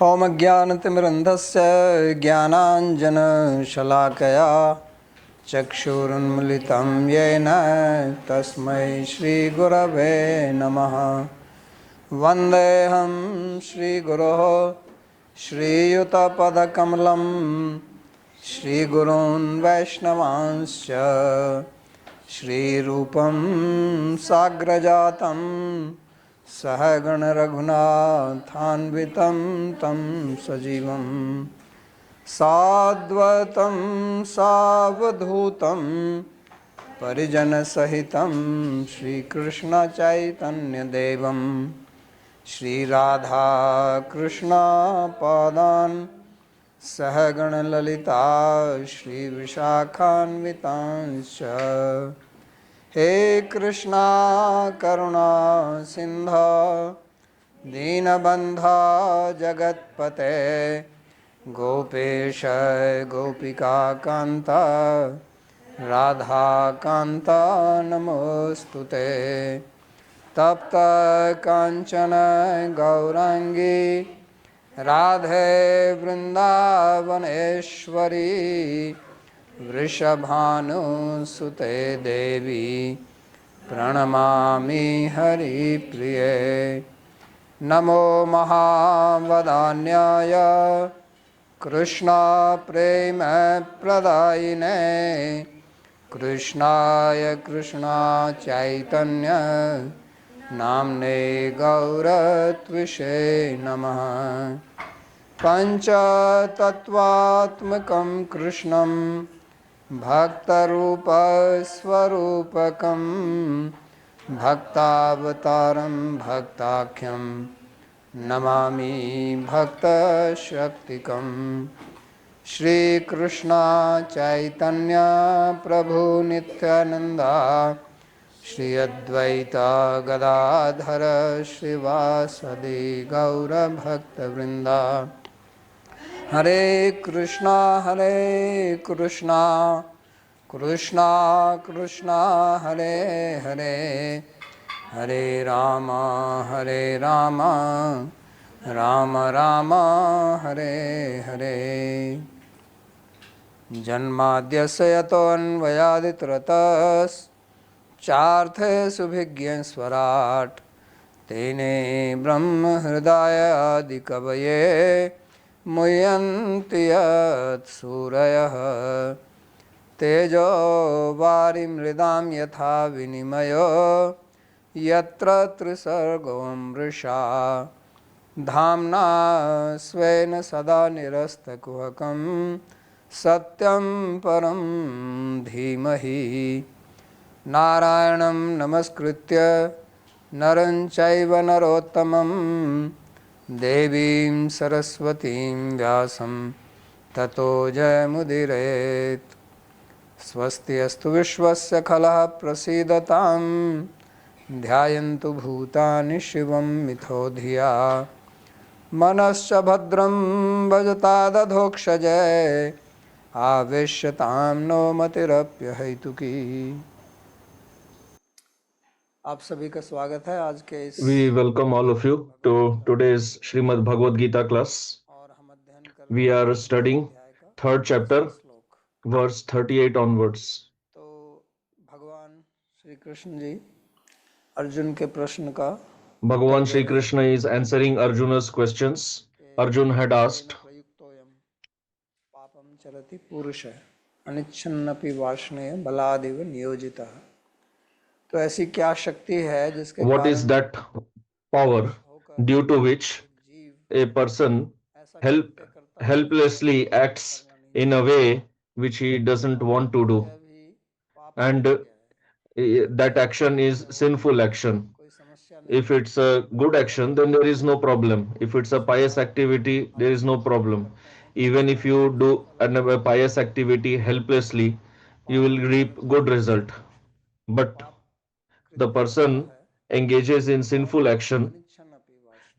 ॐ अज्ञानतिमिरन्धस्य ज्ञानाञ्जनशलाकया चक्षुरुन्मिलितं येन तस्मै श्रीगुरवे नमः। वन्देऽहं श्रीगुरोः श्रीयुतपदकमलं श्रीगुरून् वैष्णवांश्च श्रीरूपं साग्रजातं सहगण रघुनाथान्वितं तं सजीवं साद्वतं सावधूतं परिजनसहितं श्रीकृष्णचैतन्यदेवं श्रीराधाकृष्णपादान् सहगण ललिता श्रीविशाखान्वितांश्च। हे कृष्णा करुणा सिंधु दीनबंधो जगत्पते गोपेश गोपिका कांता राधा कांता नमोस्तुते। तप्त कांचन गौरांगी राधे वृंदावनेश्वरी वृषभानुसुते देवी प्रणमामि हरिप्रिये। नमो महावदान्याय कृष्णा प्रेम प्रदायिने कृष्णाय कृष्णा चैतन्य नाम्ने गौरत्विषे नमः। पंचतत्वात्मकं कृष्णं भक्तरूपस्वरूपकं भक्तावतारं भक्ताख्यं नमामि भक्तशक्तिकं। श्रीकृष्ण चैतन्य प्रभु नित्यानंदा श्री अद्वैत गदाधर श्रीवासदि गौरभक्तवृंदा। हरे कृष्णा कृष्णा कृष्णा हरे हरे हरे राम राम राम हरे हरे। जन्माद्यस्य यतोऽन्वयादितरतश्चार्थे सुभिज्ञस्वराट् तेने ब्रह्म हृदय आदिकवये मुह्यन्ति यत् सूरयः। तेजो वारिमृदां यथा विनिमयो यत्र त्रिसर्गो मृषा धाम्ना स्वेन सदा निरस्तकुहकं सत्यं परं धीमहि। नारायणं नमस्कृत्य नरं चैव नरोत्तमं देवीं सरस्वतीं व्यासं ततो जयमुदीरयेत्। स्वस्ति अस्तु विश्वस्य खलः प्रसीदतां ध्यायन्तु भूतानि शिवं मिथो धिया मनश्च भद्रं भजतादधोक्षजय आवेश्यतां नो मतिरप्यहैतुकी। आप सभी का स्वागत है आज के इस। We welcome all of you to today's Śrīmad-Bhāgavad Gita class. We are studying third chapter, verse 38 onwards. तो भगवान श्री कृष्ण जी अर्जुन के प्रश्न का Bhagavan Shri Krishna is answering Arjuna's questions. Arjun had asked, पापम चरति पुरुष अनिच्छन्नपि वाष्णेय बलादिव नियोजितः। तो ऐसी क्या शक्ति है जिसके what is that power due to which a person helplessly acts in a way which he doesn't want to do, and that action is sinful action. If it's a good action, then there is no problem. If it's a pious activity, there is no problem. Even if you do a pious activity helplessly, you will reap good result. But the person engages in sinful action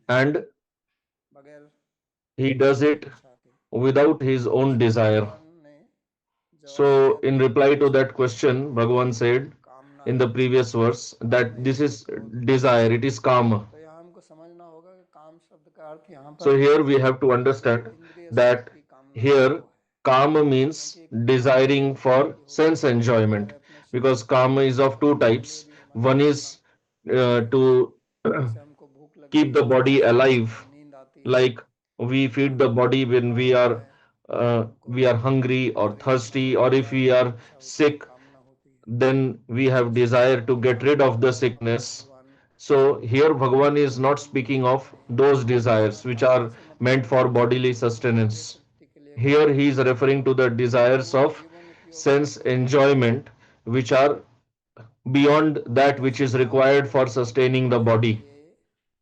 and he does it without his own desire. So in reply to that question, Bhagavan said in the previous verse that this is desire, it is kama. अर्थ यहाँ पर So here we have to understand इंद्रिय सुख that की कामना here वो है, kama means क्योंकि कामना desiring कभी for कभी होती sense है enjoyment, हमारे अपने because शरीर kama को is of two भोगने के लिए types. भी हमारी One is इच्छा होती है। to जैसे हमको भूख लगी keep है the तो body प्यास लगती alive, है, नींद आती है, like we feed the हम body when बीमार होते हैं तो हमको we are hungry or परियोजना thirsty, को or पूरा if we करने की are इच्छा होती है, sick, कामना होती है। then we तो have उसमें desire to get rid of the sickness. So here Bhagavan is not speaking of those desires यहाँ which कामना are से मतलब meant है for कि bodily इंद्रिय sustenance. तृप्ति के लिए Here कामना he is करना, referring to the desires केवल of जीवन उपयोग के sense लिए कामना enjoyment करना। which are beyond तो that which ऐसी is भावना required को for sustaining the त्याग body. के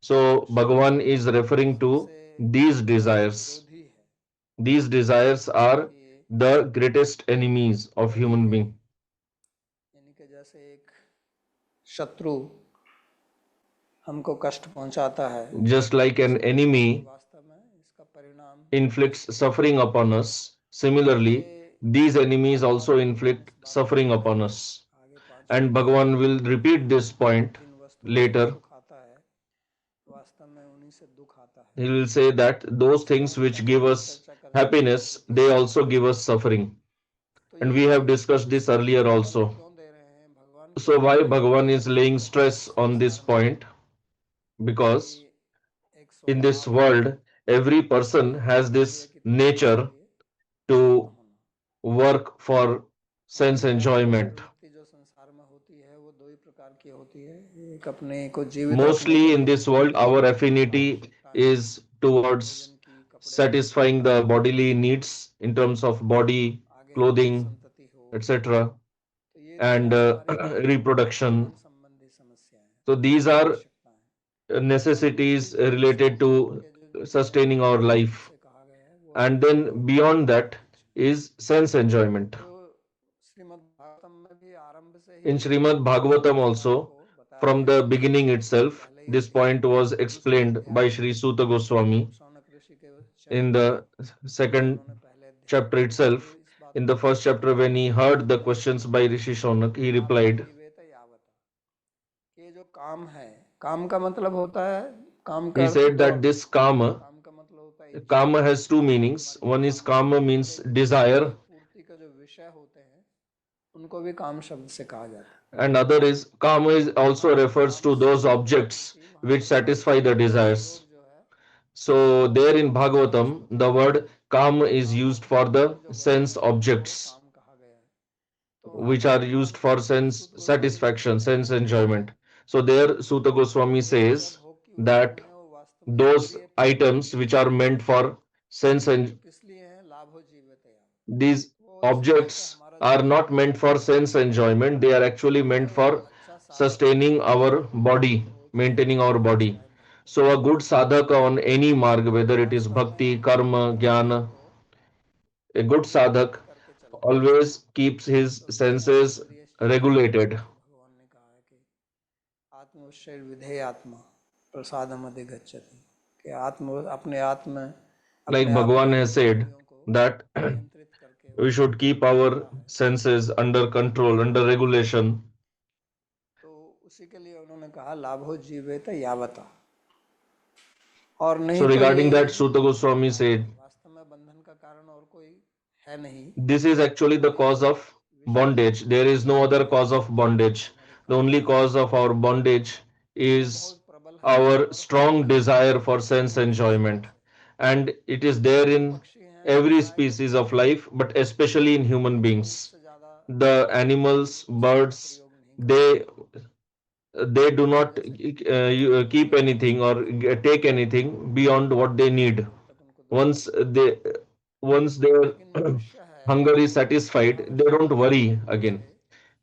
So Bhagavan शुद्ध is referring to सबसे these बड़ा desires. विरोधी है These desires are कि the greatest enemies of वही human है, being. यानी कि जैसे एक शत्रु हमको कष्ट पहुंचाता है Just like तो an समझ लें कि enemy वास्तव में इसका परिणाम inflicts कष्ट है। suffering upon us, तो ये similarly, these enemies bar bar also भगवान inflict इस बात को suffering upon दोहराएंगे us. आगे 5वें And अध्याय Bhagavan में will repeat this point जिन वस्तुओं से later. सुख आता है वास्तव में उन्हीं से दुख आता है। He will say that those इसको things हम which पहले give भी us चर्चा कर चुके हैं happiness, श्रुति they से। also give us suffering. तो And ये we have जो discussed इस this बात earlier पे हम बल also. क्यों दे रहे हैं, भगवान So क्यों why बल दे Bhagavan रहे is हैं laying इस stress on this संसार में point? Because कि एक in this स्वभाव है world, every कि person has इंद्रिय this की तृप्ति के nature लिए प्रयत्न to होना। work for sense हमारी व्याकुल enjoyment. प्रवृत्ति जो संसार में होती है वो दो ही प्रकार की होती है, एक अपने को जीवित रखने के Mostly in लिए this world, our जो affinity आवश्यकताएं हैं, is towards भोजन की, कपड़े की, satisfying the bodily needs in terms of body, आगे हमारी clothing, संतति हो, etc., तो ये दो and हमारी जीवन reproduction. संबंधी समस्याएं हैं, So these are आवश्यकताएं। और दूसरी necessities जो related शास्त्रों में बोल to के जो sustaining our life. जिसे कहा गया है वो है And भोग then beyond that इच्छा। is sense enjoyment. तो श्रीमद् भागवतम में भी आरंभ से In ही Śrīmad Bhagavatam इस बात also, को बताया from गया the है, beginning itself, पहले ही this point was दूसरे explained अध्याय by में Sri Suta जब Goswami शौनक ऋषि के चरण in में the second उन्होंने पहले अध्याय chapter में तो उन्होंने itself. इस बात In को the first बताया chapter, when he heard the कि questions by Rishi Shaunak, he लाभो replied, जीवेत यावता, ये जो काम है, काम का मतलब होता है, काम का he अर्थ said दो that अर्थ this होते हैं। kama, काम का मतलब होता है इच्छा, kama has two meanings. हमारी One is कामनाएं, kama हमारे means इच्छाओं desire, की पूर्ति का जो विषय होते हैं उनको भी काम शब्द से कहा जाता है। and other is kama is also और refers काम to से those जो objects स्थिति वहां which पर satisfy the desires. वियोग जो है So वो there in काम से Bhagavatam, छूटना the है। word kama तो is कामो used for ये the जो वर्ड sense है वो objects, काम कहा गया है। तो वहां which पर are भगवान used for sense Suta Goswami ji satisfaction, कहते sense हैं enjoyment. So there Suta Goswami कि ये जो says भोग की वस्तुएं that हैं वो वास्तव में those इंद्रिय तृप्ति के items लिए which are meant for sense तो and किस लिए है, लाभ हो जीवित है, these वो इसलिए है कि objects हमारा जो are not जीवन meant है for sense enjoyment, they are actually वो meant for अच्छा साधक sustaining our body, हो चाहे maintaining our ज्ञानी हो body. चाहे भक्त हो, So a good sadhaka on any marg, whether it is वास्तव bhakti, में karma, अपने जीवन jnana, को a good sadhak नियंत्रित करके चलता है। always keeps his तो इसलिए senses इंद्रिय निग्रह regulated. करके भगवान ने कहा है कि आत्मवश्य विधेय आत्मा प्रसादम अधिगच्छति, कि आत्म अपने आत्म Like अपने आप Bhagavan में has अपनी said इंद्रियों को that नियंत्रित करके we वो should keep our चलता है। senses under control, under regulation. तो उसी के लिए उन्होंने कहा लाभो जीवेत यावता, और नहीं So तो regarding ये that, Suta Goswami बंधन है, said, वास्तव में बंधन का कारण और कोई है नहीं, this is actually the ये cause of विषय bondage. There is no other हमारी cause of bondage. हमारी The only कामनाएं cause of our bondage वो is बहुत प्रबल है our और strong होती है desire for sense हमारी enjoyment. संस्कृति से। And it is हम there जो in पक्षी हैं, every गाय जो species of भैंस हैं, life, but especially in human ये भूख beings. से ज्यादा The animals, वस्तु का birds, प्रयोग नहीं करती, they do not जैसे कि जब keep तक anything or take anything beyond what they need. तब तक उनको दुख once नहीं होता, they once their लेकिन मनुष्य है hunger is वो satisfied, they don't अनावश्यक worry रूप again. से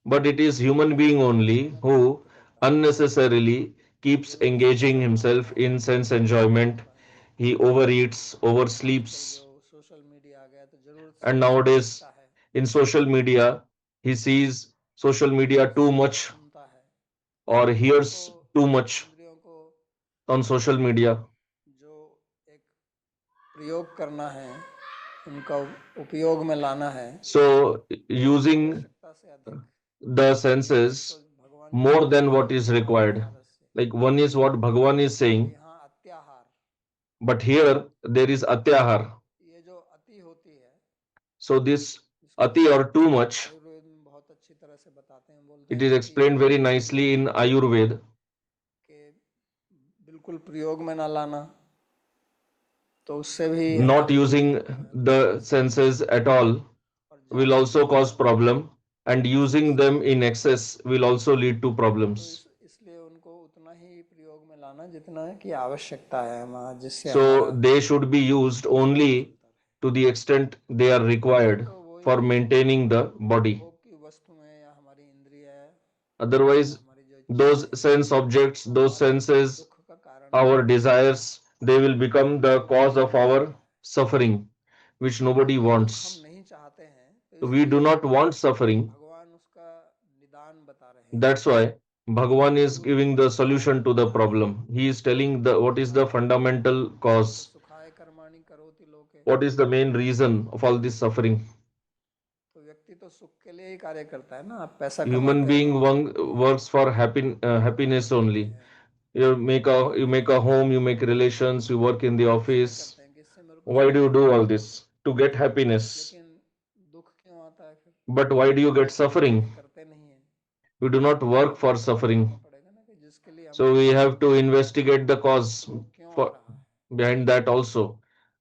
But it is human अपने being आप को only साधन में who लिप्त करता है, unnecessarily keeps विभिन्न engaging साधनों में himself in sense प्रवृत्त enjoyment. होता है। He overeats, आजकल oversleeps, जो सोशल मीडिया आ गया तो जरूरत से and ज्यादा nowadays देखता है, in social media he sees social media जरूरत too से ज्यादा much सुनता है, or तो उनको hears too much इंद्रियों को on social media. जो एक प्रयोग करना है, उनका उपयोग में लाना है, So वो using आवश्यकता से अधिक, the एक तो senses भगवान जी more कहते than हैं what is required. अत्याहार, Like one is what Bhagavan is और saying, यहाँ अत्याहार But here there is atyahar. ये जो अति होती है, So this जिसको ati or too much, Ayurveda में बहुत अच्छी तरह से बताते हैं, बोलते it हैं is अति explained very nicely in Ayurveda. के बिल्कुल प्रयोग में ना लाना, तो उससे भी Not आपको using the senses at all और will ज्यादा also cause problem, and using them in excess will also lead to तो problems. इसलिए उनको उतना ही प्रयोग में लाना जितना की आवश्यकता है हमारा, जिससे So हमारा they should be used only चलता रहे। to the extent they are नहीं required तो वही for maintaining the body. भोग की वस्तु में या हमारी इंद्रिय है या Otherwise, हमारी जो those इच्छाएं हैं, sense objects, वो those हमारे senses, दुख का कारण our बनती है। desires, they will become the cause of our suffering, which और nobody ये दुख हम wants. नहीं चाहते हैं, तो We do इसलिए not want suffering. भगवान उसका निदान बता रहे हैं That's why Bhagavan is मूल giving the कारण solution to the क्या है। problem. He is telling the what is the fundamental तो cause, सुखाय कर्माणि करोति लोके, what is the main reason of all this suffering. तो व्यक्ति तो सुख के लिए ही कार्य करता है ना, आप पैसा Human कमाते हो, being works for happiness घर लेते only. हैं, You make a home, you make relations, you work in the इसलिए office. करते हैं कि इससे मेरे को Why सुख do you मिले, do all this? To get happiness. लेकिन दुख क्यों आता है फिर, But why do you get ये suffering? करते नहीं है। We do not तो work for पता लगाना suffering. पड़ेगा ना कि जिसके लिए हम So we करते have हैं to investigate the cause वो क्यों आ for रहा है, behind that also.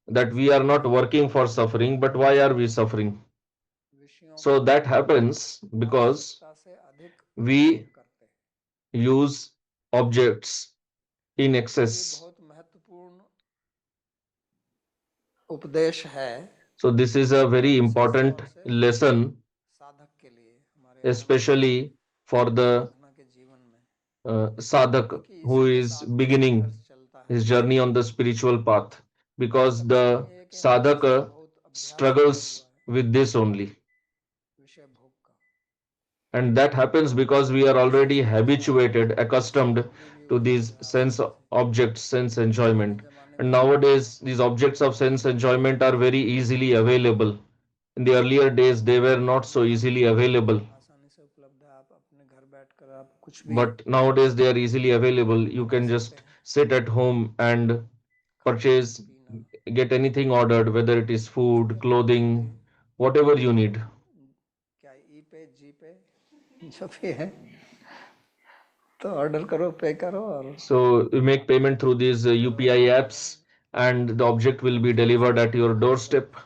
That we उसको are not working for suffering, but why are we suffering? विषयों So को that happens because आवश्यकता से अधिक we उपयोग करते हैं। use objects in तो ये excess. बहुत महत्वपूर्ण उपदेश है, So this is a very wishes important तौर से lesson, साधक के लिए, हमारे especially for the साधना के जीवन में, sadhak क्योंकि who इसी के is साथ ही beginning संघर्ष चलता है। his journey on the spiritual path, because सबका the नहीं, एक हमारा इसमें sadhaka बहुत अभ्यास पड़ा हुआ struggles है with this only. विषय भोग का, And that happens because we are already habituated, accustomed अभी भी to वही these है sense आसक्ति। objects, sense पुराने enjoyment. जमाने And में nowadays, these objects of sense enjoyment are very easily available. In the earlier days, they were not so easily available. आसानी से उपलब्ध है, आप अपने घर बैठकर आप कुछ भी But nowadays, they are easily available. You मंगा can सकते just हैं, sit at home and खाना purchase, पीना, get anything ordered, whether it is कुछ food, करने के लिए clothing, whatever you need. क्या ई पे जी पे जो भी है, तो ऑर्डर करो, पे करो और So you make payment through these घरवाले UPI आ जाएंगे। apps, and the object will be delivered at your doorstep.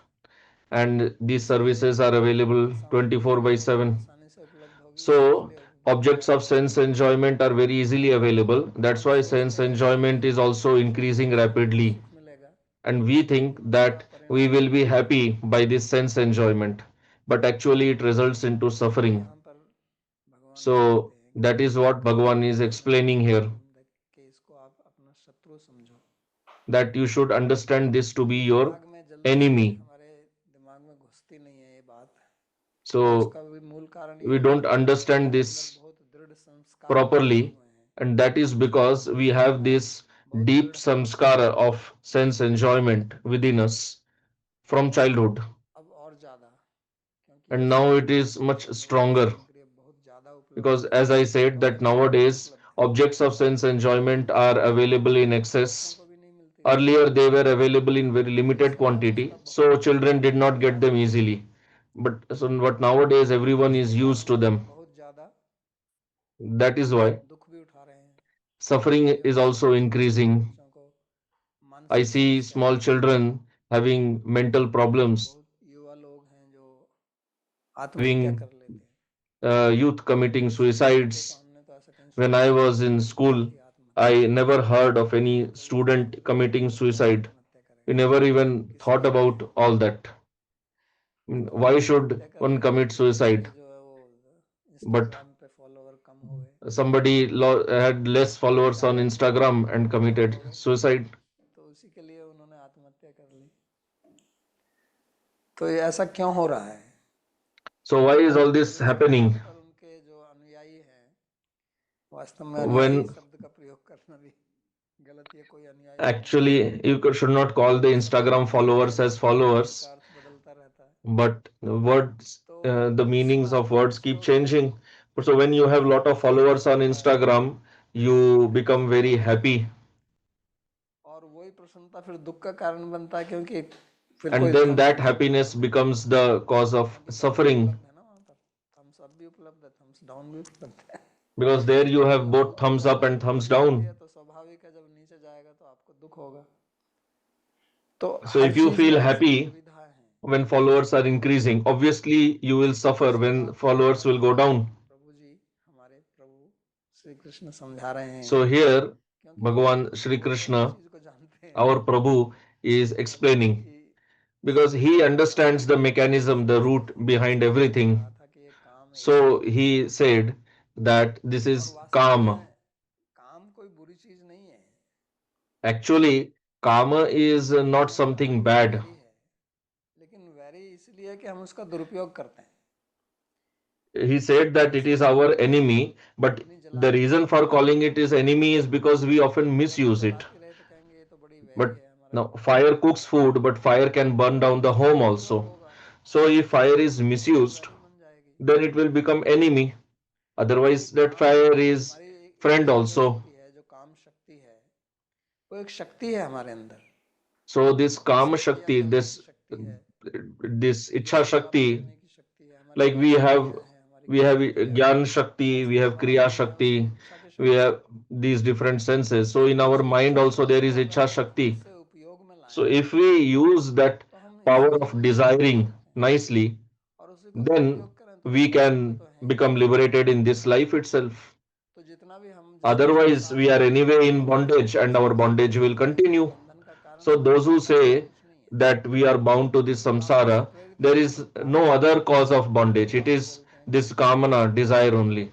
And these इसलिए services are available ये सामग्री 24 by जो 7. आसानी से उपलब्ध होगी, So इसलिए उपभोग objects ज्यादा of होता sense है। enjoyment are very easily available. That's हम why सोचते sense हैं कि enjoyment is also increasing rapidly. सुख मिलेगा, And we think लेकिन उसका that we परिणाम will be happy by this sense enjoyment. But actually it results into suffering. यहाँ पर भगवान बताते So हैं कि that is what कर्म Bhagavan is को ऐसा explaining here. कि इसको आप अपना शत्रु समझो। That you should understand this to be your दिमाग में जल्दी से enemy. हमारे दिमाग में घुसती नहीं है ये बात, क्योंकि So उसका भी मूल कारण we ये है don't कि understand हमारे अंदर this बहुत दृढ़ संस्कार पड़े properly, हुए हैं, and that is because we have this बहुत deep दृढ़ संस्कार samskara of sense enjoyment within us from childhood, अब और ज्यादा, क्योंकि ये and now it सामग्री is much भौतिक stronger, सामग्री अब बहुत ज्यादा उपलब्ध because है, as I said that बहुत ज्यादा nowadays उपलब्ध है, objects of sense enjoyment are available in बच्चों excess. को भी नहीं मिलती है, Earlier they were available in very तो limited इसलिए हम उसका quantity, बहुत so children did not get अभ्यास them करते easily. हैं, But nowadays everyone is इसके used कारण to them. बहुत ज्यादा That is why दुख भी उठा रहे हैं। suffering अभी हम is देखते also हैं छोटे छोटे increasing. बच्चों को I मानसिक see समस्याएं small हैं, children having mental problems, बहुत युवा लोग हैं जो आत्महत्या having कर लेते हैं। youth committing तो इसलिए बच्चों को suicides. हमने तो ऐसा कहीं When सुना I ही नहीं was कि in कोई school, विद्यार्थी आत्महत्या I करे, never heard of any कोई student विद्यार्थी कोई committing लड़का कोई suicide. आत्महत्या करे, We never even किसी thought ने भी, about all that. तो Why should आत्महत्या कर one लेते commit हैं क्योंकि suicide? जो है वो But इंस्टाग्राम पे फॉलोवर कम हो गए, somebody had less followers on ज़्यादा Instagram and फॉलोवर committed हो गए, suicide. तो उसी के लिए उन्होंने आत्महत्या कर ली। तो ये ऐसा क्यों हो रहा है, So why is all this इस स्थान happening? पर उनके जो अनुयायी हैं, वास्तव में अनुयायी When शब्द का प्रयोग करना भी गलत, ये कोई अनुयायी नहीं है, actually you should not call the शब्द Instagram बदलते followers हैं, as उसका followers, अर्थ bदलता रहता है। but words, तो the इस meanings बात of को words keep उसको changing. So when you have lot of followers on प्रसन्नता है, Instagram, you become प्रसन्नता very मिलती है, happy, और वही प्रसन्नता फिर दुख का कारण बनता है, क्योंकि फिर कोई And then thumbs that happiness becomes the cause of up भी suffering, उपलब्ध है ना वहाँ पर, थम्स अप भी उपलब्ध है, थम्स डाउन भी उपलब्ध है। because there you have तो both thumbs जब up and ऊपर thumbs खुशी होती down. है तो स्वाभाविक है, जब नीचे जाएगा तो आपको दुख होगा। तो So हर if you चीज में feel ऐसी happy दुविधाएं हैं। when followers are increasing, obviously you will suffer इसी when बात को followers will go down. प्रभु जी, हमारे प्रभु श्री कृष्ण समझा रहे हैं, So here क्योंकि Bhagavan Shri वो तो हर Krishna, चीज को जानते हैं। our Prabhu, is भगवान explaining की because स्तुति he कर रहा था, understands the mechanism, the root behind स्तुति कर everything. रहा था कि ये काम है, ये So काम है। he said that this और is वास्तव karma. में काम कोई बुरी चीज नहीं है, Actually, karma is not काम something हमारे लिए bad. वैरी है, लेकिन वैरी इसलिए है कि हम उसका दुरुपयोग करते हैं। He said that it जैसे is कि our enemy, but अग्नि the जलाते reason रहे, for calling it is enemy is because we often अगर वो misuse it. जलाते रहे तो कहेंगे ये तो बड़ी वैरी But है, हमारा now fire cooks food, but fire can burn down the उसका home दुरुपयोग also. होगा So if fire is तो वो misused, वैरी बन जाएगी। then it will become enemy. तो ये Otherwise, that काम fire is हमारी friend इच्छा जो also. शक्ति है, जो काम शक्ति है, वो एक शक्ति है हमारे अंदर। So this जैसे Kama क्रिया Shakti, करने की this शक्ति है, this Ichha विषय प्राप्त Shakti, करने की शक्ति है, हमारी like ज्ञान इंद्रियां हैं, हमारी we have कर्म इंद्रियां हैं, Gyan Shakti, we ऐसे जो have हमारा Kriya मन है उसमें Shakti, इच्छा की we शक्ति है। have these different senses. So in our उसी mind इच्छा also शक्ति there को is अगर Ichha हम ठीक Shakti. से उपयोग में So लाएं if we use that तो हम इन power चीजों को of ठीक कर desiring सकते हैं, nicely, और उसी को then दुरुपयोग करें तो we फिर बंधन में can तो हैं ही। become liberated in this life itself. तो जितना भी हम जिस भी Otherwise, संसार we में are हम anyway in उपयोग करते bondage हैं, and our संसार bondage will बंधन है, वो continue. बंधन का कारण So हमारी those who इच्छा और say कुछ नहीं है। that we are bound to this वो कामना से samsara, प्रेरित there होते हैं, is तो no कामना other बोलते हैं, cause of bondage. It काम is बोलते हैं। this kamana, desire only.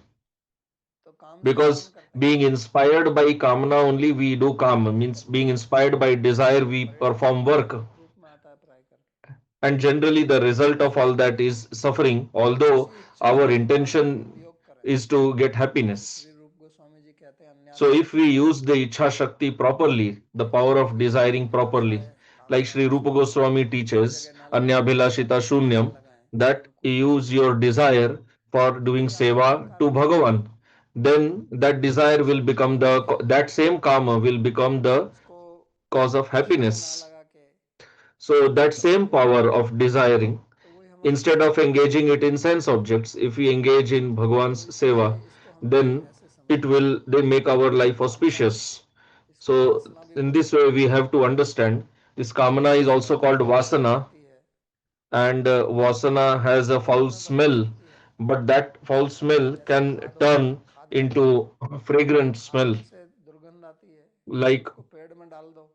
तो काम से कौन Because करते हैं? being inspired by kamana only we do kama, means being inspired by desire we परिणाम perform work. रूप में आता है पढ़ाई करके। And generally the result of all that is suffering, तो although उसी इच्छा our शक्ति को अगर हम intention उपयोग करें, is to get जैसे happiness. श्री रूप गोस्वामी जी कहते हैं So अन्याभि if we use the Ichha Shakti properly, the power of desiring properly, अभिलाषाय like कामनाय Sri Rupa Goswami her teaches, जगह ना लगाएं, Anyabhilashita यहाँ Shunyam, लगाएं, that अनुकूल you use लगाएं, your desire for तो doing ये आपका seva to कारण बनेगा। Bhagavan, then that desire will become that same karma will become the उसको cause of हर जगह ना happiness. लगा के So that अनुकूल same लगाएं, power of desiring, तो वही हमारी instead भक्ति of बन engaging जाएगी। it in sense objects, if we engage in तो Bhagavan's इसीलिए seva, इसको हमें then ऐसे it समझना will चाहिए। they make our life कामना, auspicious. इसको So वासना भी in this बोलते way हैं। we have to understand this kamana is वासना also जो called पाप में vasana, बढ़ती है, and vasana has a पाप foul में बढ़ती smell, शक्ति है। but that foul smell जैसे can खाद होता है, turn खाद खाते हैं, into fragrant खाद smell, में से दुर्गंध आती है, like उसको पेड़ में डाल दो,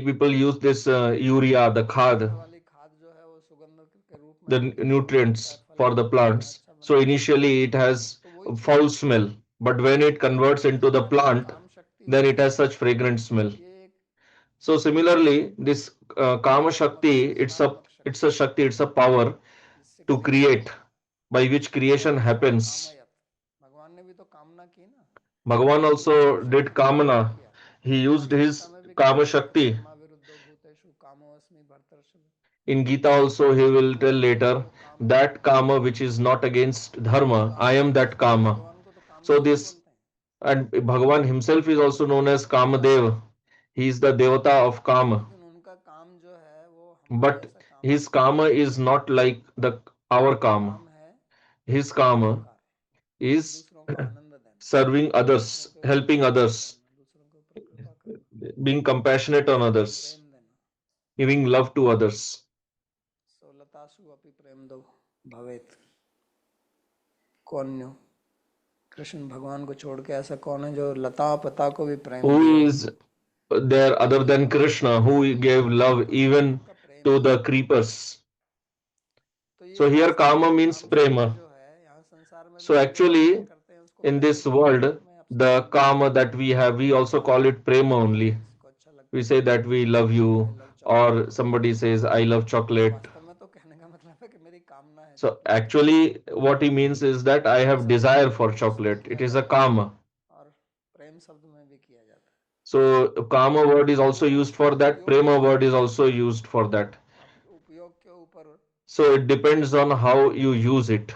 people use this urea, the दुर्गंध khad, वाली खाद जो है वो सुगंध के रूप में the आती है, तो वो अच्छा nutrients फल for the बढ़ता है, plants. अच्छा So बनता है। initially it has तो वही चीज foul smell, but when it converts into the हमारी जो plant, काम शक्ति then है, it has such fragrant smell. ये एक So similarly, this Kama सकारात्मक Shakti, सृजनात्मक it's a शक्ति है, Shakti, it's a power जिससे to क्रिएशन create, होता है। by which creation Bhagwati happens. कामयत, भगवान ने भी तो कामना की ना, Bhagavan अपनी इच्छा also did शक्ति का उपयोग Kamana. किया। He used भगवान गीता his में भी Kama कहते हैं कि Shakti. धर्मा विरुद्धो भूतेषु कामोऽस्मि भर्तर्षभ। In Gita also he will tell धर्म के later जो काम नहीं that है Kama which is not against वो Dharma, I काम है, am that इसलिए Kama. भगवान को तो So कामदेव भी this, बोलते हैं। and Bhagavan himself is also known as देवता है, Kamadev. He is the Devata of Kama. लेकिन उनका काम जो है वो हमारे But जैसा काम his नहीं है। Kama is not like the our उनका Kama. काम है His Kama परोपकार, is दूसरों को आनंद देना, serving दूसरों others, के ऊपर helping अनुग्रह others, करना, दूसरों के ऊपर कृपा करना, being compassionate on दूसरों को others, प्रेम देना। giving love to others. सोलतासु अपि प्रेम दो भवेत, कौन न्यू कृष्ण भगवान को छोड़ के ऐसा कौन है जो लता पता को भी प्रेम Who दिए? is there other than Krishna who gave love तो सब even सबका प्रेम to ही है। the creepers? तो ये So here वास्तव में Kama ये means काम शक्ति prema. जो है यहाँ संसार में भी So हम जो बातें actually करते हैं उसको in प्रेम this ही बोलते हैं। world, मैं आपसे the प्रेम करता Kama हूँ, that we have, we also call it prema only. किसी को अच्छा लगता We है say Prem, that we love I you, love chocolate, or somebody says I love chocolate. वास्तव में तो कहने का मतलब है कि मेरी कामना है So चॉकलेट की, actually what he means is that I Prem have शब्द में desire भी for यूज chocolate. It किया is a जाता है Kama. और प्रेम शब्द में भी किया जाता है। So Kama word is also used for that. उपयोग के Prema word ऊपर is also used for that. आपके उपयोग के ऊपर So it depends on how you use it.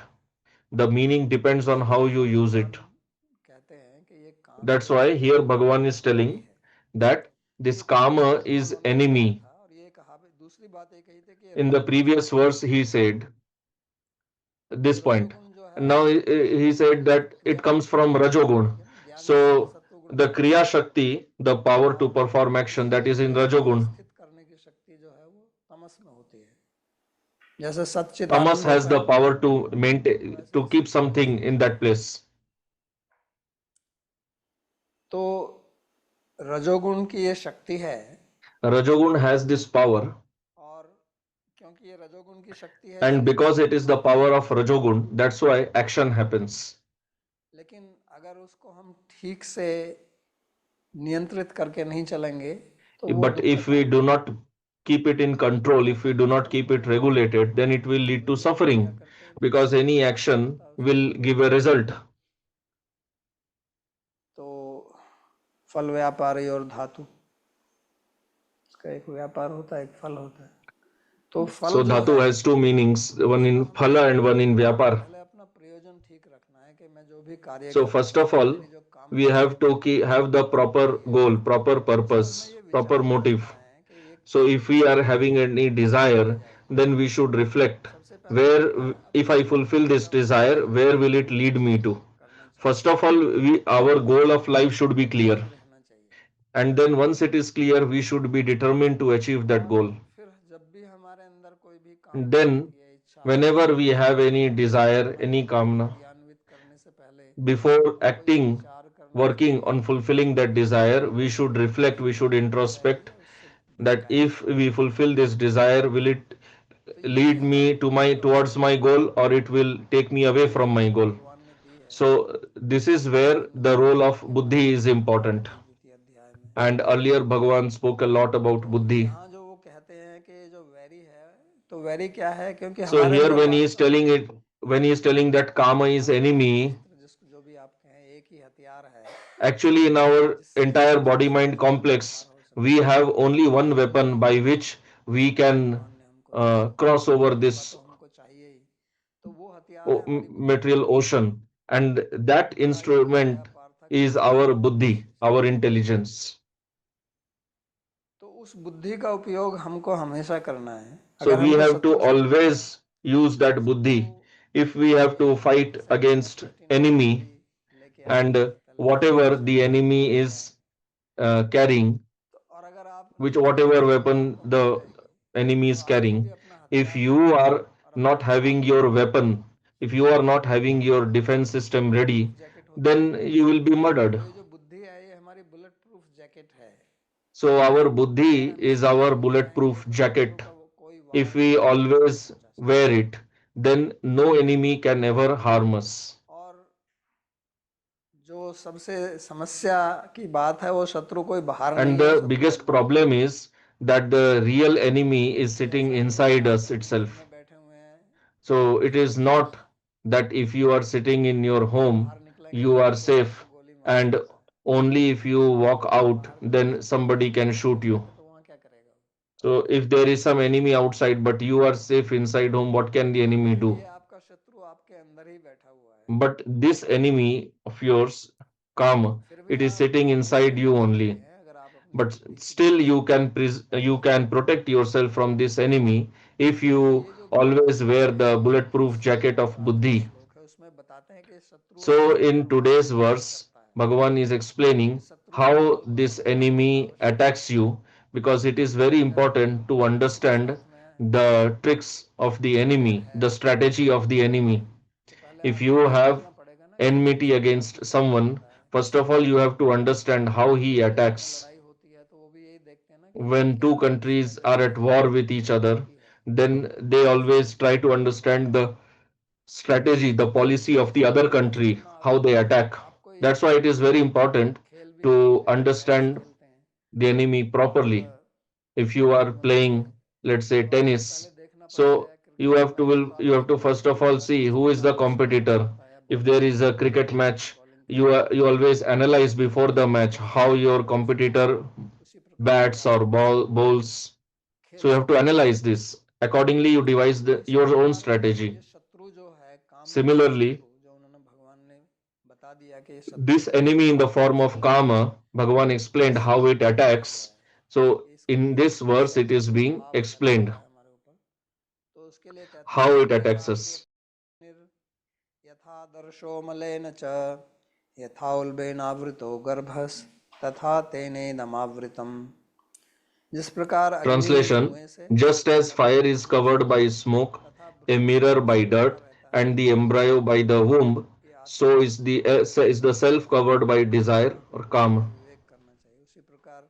The meaning depends on how you इसीलिए use it. भगवान कहते हैं कि ये काम That's जो है why here ये Bhagavan is वैरी telling है। that this Kama is enemy. था और ये कहा दूसरी बात ये कही थी कि In the previous verse, he said this point. रजोगुण जो है Now he said that it comes from Rajogun. ज्ञान के अंदर So सत्वगुण the Kriya Shakti, the power to perform action, that is in Rajogun. स्थित करने की शक्ति जो है वो तमस में होती है जैसे सच्चित Tamas आनंद has होता the है power to maintain, to keep something in that place. तो रजोगुण की ये शक्ति है Rajogun has this power, और क्योंकि ये रजोगुण की शक्ति है and because it is the power of Rajogun, that's why action happens. लेकिन अगर उसको हम ठीक से नियंत्रित करके नहीं चलेंगे तो वो But if we do not keep it in control, if we do not keep it regulated, then it will lead to suffering, because any action will give a result. तो फल व्यापारी और धातु इसका एक व्यापार होता है एक फल होता है तो फल So जो dhatu है has two meanings, one in phala and one in vyapar. पहले अपना प्रयोजन ठीक रखना है कि मैं जो भी कार्य So कर first of all, मेरी जो काम we have to have the proper goal, proper purpose, proper motive. है कि ये So if we are having any desire, then we should reflect सबसे पहले where, if I fulfill this desire, where will it lead me to? करना चाहिए First of all, our goal of life should be clear. रहना चाहिए And then once it is clear, we should be determined to achieve that goal. फिर जब भी हमारे अंदर कोई भी काम Then, ये इच्छा whenever we have any desire, any kamna, क्रियान्वित करने से पहले before acting, विचार करना working on fulfilling that desire, we should reflect, we should introspect that if we fulfill this desire, will it lead me to towards my goal, or it will take me away from my goal? भगवान ने दी है So this is where the role of buddhi is important. द्वितीय अध्याय में And earlier Bhagavan spoke a lot about buddhi. यहाँ जो वो कहते हैं कि जो वैरी है तो वैरी क्या है क्योंकि So हमारे here अंदर when he is telling it, when he is telling that kama is enemy, जिसको जो भी आप कहें एक ही हथियार है actually in our entire body mind complex, we have only one weapon by which we can cross over this तो हमको चाहिए ही तो वो हथियार है हमारी material ocean, and that instrument is our buddhi, our intelligence. तो उस बुद्धि का उपयोग हमको हमेशा करना है So we have to always use that buddhi if we have to fight against enemy, and whatever the enemy is carrying, और अगर आप which whatever weapon the enemy is carrying, if you are not having your weapon, if you are not having your defense system ready, then you will be murdered. ये जो बुद्धि है ये हमारी bullet proof jacket है So our buddhi is our bulletproof jacket. कोई If we always wear it, then no enemy can ever harm us. और जो सबसे समस्या की बात है वो शत्रु कोई बाहर नहीं And है the biggest problem is that the real enemy is sitting inside us itself. में बैठे हुए हैं So it is not that if you are sitting in your home, you are safe, and only if you walk out, then somebody can shoot you. तो वहाँ क्या करेगा So if there is some enemy outside, but you are safe inside home, what can the enemy do? ये आपका शत्रु आपके अंदर ही बैठा हुआ है But this enemy of yours, Kama, it is sitting inside you only. अगर आप अपनी But still you can protect yourself from this enemy if you always wear the bulletproof jacket of buddhi. श्लोक है उसमें बताते हैं कि शत्रु So in today's verse, Bhagavan is explaining how this enemy attacks you, because it is very important to understand the tricks of the enemy, the strategy of the enemy. If you have enmity against someone, first of all you have to understand how he attacks. लड़ाई होती है तो वो भी यही देखते हैं ना When two countries are at war with each other, then they always try to understand the strategy, the policy of the other country, how they attack. That's why it is very important to understand the enemy properly. If you are playing, let's say, tennis, so you have to first of all see who is the competitor. If there is a cricket match, you always analyze before the match how your competitor bats or bowls. So you have to analyze this. Accordingly, you devise your own strategy. शत्रु जो है काम Similarly, जो उन्होंने भगवान ने बता दिया कि this enemy in the form of Kama, Bhagavan explained how it attacks. So कि इसका in this verse, it is being प्रभाव अगर आ explained रहा है हमारे ऊपर, तो उसके लिए कहते how हैं it attacks यथा us. यथा दर्शो मलेन च यथा उल्बेनावृतो गर्भस तथा तेनेदमावृतम। जिस प्रकार अग्नि Translation: धुएं से just as fire is ढका covered रहता by है smoke, तथा a भ्रूण mirror गर्भ by से ढका dirt, रहता है, and the embryo by the womb, ये so आत्मा is the self covered by desire or का kama. विवेक करना चाहिए। उसी प्रकार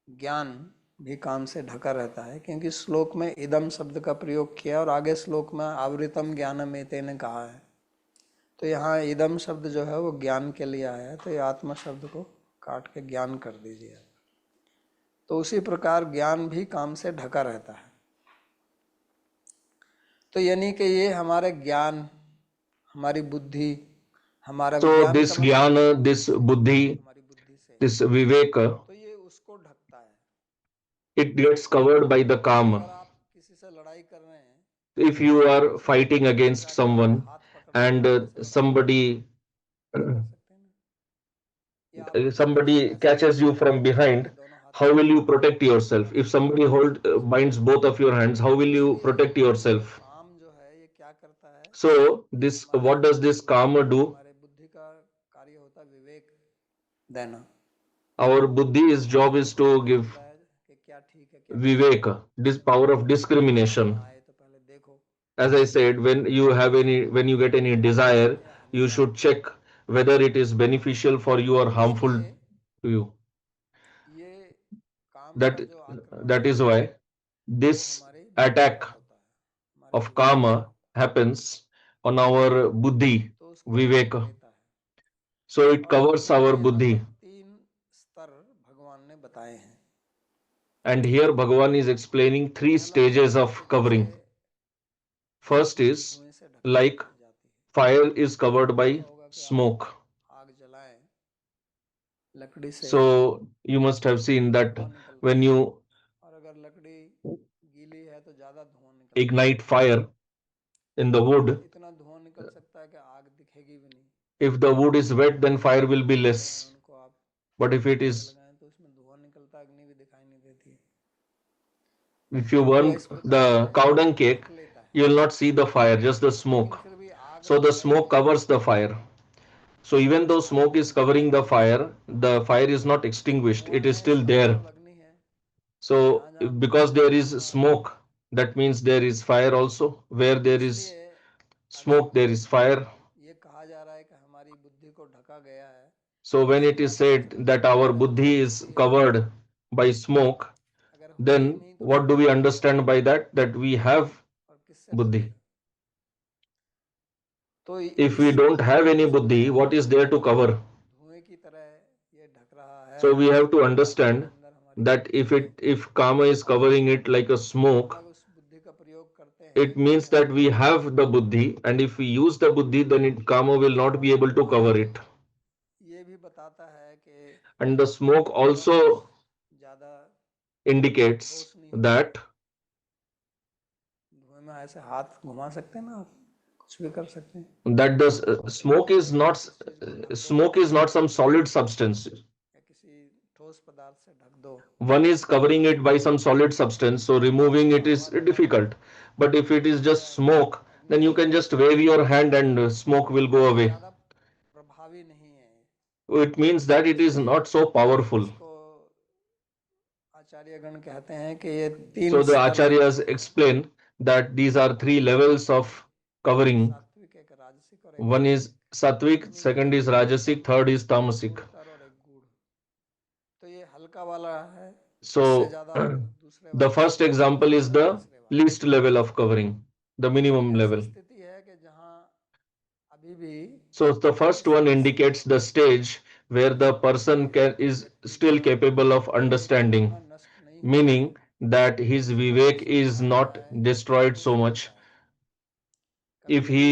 ज्ञान भी काम से ढका रहता है, क्योंकि श्लोक में इदम शब्द का प्रयोग किया और आगे श्लोक में आवृतम ज्ञानम एतेन कहा है। तो यहाँ इदम शब्द जो है वो ज्ञान के लिए आया है, तो ये आत्मा शब्द को काट के ज्ञान कर दीजिए। तो उसी प्रकार ज्ञान भी काम से ढका रहता है। तो यानी कि ये हमारे ज्ञान, हमारी बुद्धि, हमारा So ज्ञान का this मतलब jnana, this से, buddhi, हमारी बुद्धि से, this viveka, तो ये उसको ढकता है। it gets covered by the अगर kama. आप किसी से लड़ाई कर रहे हैं, If you are किसी के fighting पीछे against जाके उसके someone हाथ पकड़ के and डंडे से लड़ाई कर रहे हैं, somebody नहीं कर सकते ना। या आप किसी को somebody ऐसे catches पकड़ you के from बैठे हैं behind, कि दोनों हाथ how will पकड़ you के protect yourself? खड़ा If है, somebody binds both of your hands, how will तो you इसलिए protect yourself? काम जो है ये क्या करता है, So ये this, हमारे what does this karma do? हमारे बुद्धि का कार्य होता है विवेक देना। Our buddhi's job is हमें to give बताता है कि क्या ठीक है क्या गलत है। viveka, this power of काम में discrimination. आए तो पहले देखो As I said, when you get any लाभ desire, है या you हानिकारक should है। check whether it is beneficial for you or तो harmful इसलिए to you. ये काम का That जो आक्रमण that है is why वो this हमारी बुद्धि attack पर होता है, हमारे of विवेक पर karma होता है, happens on our buddhi, तो उसको ढक viveka. लेता है। So it और covers इसके लिए our यहाँ पर buddhi. 3 स्तर भगवान ने बताए हैं। And here Bhagavan is explaining three पहला stages कि of जैसे covering. First is धुएं से ढक like जाती है। fire is covered आपने देखा by होगा कि आप smoke. आग जलाएं लकड़ी से So you must have तो seen that धुआं निकलता when है, you और अगर लकड़ी गीली है तो ज़्यादा धुआं निकलता है। ignite fire in the wood, इतना धुआं निकल सकता है कि आग दिखेगी भी नहीं। if the wood is wet, then fire will be कहीं less. उनको आप But if it आग is, लगाएं तो उसमें धुआं निकलता है, अग्नि भी दिखाई नहीं देती। if you तो burn इस प्रकार से the cow dung ढक cake, लेता है, you will not see the fire, just the लेकिन smoke. फिर भी आग So the लगाए smoke तो covers the fire. So even though आग smoke is covering the fire is not extinguished, it धुआं is है still इसका there. मतलब अग्नि है। So जहाँ जहाँ because धुआं है there is वहाँ वहाँ अग्नि smoke, है। that means there is fire also. Where तो there is इसलिए अगर smoke, there is fire. ये कहा जा रहा है कि हमारी बुद्धि को ढका गया है, So तो when it इसका is मतलब है said समझिए that कि our अगर हमारी buddhi is बुद्धि है, covered by smoke, अगर होगी then नहीं तो what do we किससे करेंगे understand by that? That we have और किससे buddhi. ढकेगा। तो If इस we don't have any उसमें buddhi, है what is there to cover? धुएं की तरह ये ढक रहा है So we have to कि हमारे understand अंदर हमारी that बुद्धि है। if karma is covering it like a हम smoke, अगर उस बुद्धि का प्रयोग करते it हैं कि means that हमें we have the buddhi, and if we use the buddhi, then karma will not be able to cover it. ये भी बताता है कि And the smoke बहुत also ज़्यादा indicates ठोस नहीं होना that चाहिए। धुएं में ऐसे हाथ घुमा सकते हैं ना आप, कुछ भी कर सकते हैं। the smoke is not उस चीज़ को ढक दो smoke is not some solid substance. या किसी ठोस पदार्थ से ढक दो, One is covering it by some solid substance, so removing it is हवा लगा दो, difficult. But if it is तो just smoke, अग्नि then you जल can just जाएगी। wave your hand and smoke will go तो away. ज़्यादा प्रभावी नहीं है। It means that it is इसलिए not so powerful. इसको आचार्यगण कहते हैं कि ये 3 So the स्तर हैं। acharyas explain that these are three levels of एक covering. सात्विक, एक राजसिक और एक One is तामसिक। sattvic, तीन ही second is स्तर हैं, rajasic, third is tamasic. गुणतर और एक गूढ़। तो ये हल्का वाला है, इससे So ज़्यादा फिर दूसरे the वाले में first जाएगा, उससे example is ज़्यादा the तीसरे वाले में। least level of covering, the तो minimum ऐसी level. स्थिति है कि जहाँ अभी भी So the first one समझ सकते indicates हैं, the stage where the person कि is व्यक्ति का still capable of विवेक जो है understanding, ना नष्ट नहीं हुआ है, meaning that his उसका जो vivek is स्वभाव not है destroyed वो so much. समझता है। कभी If कभी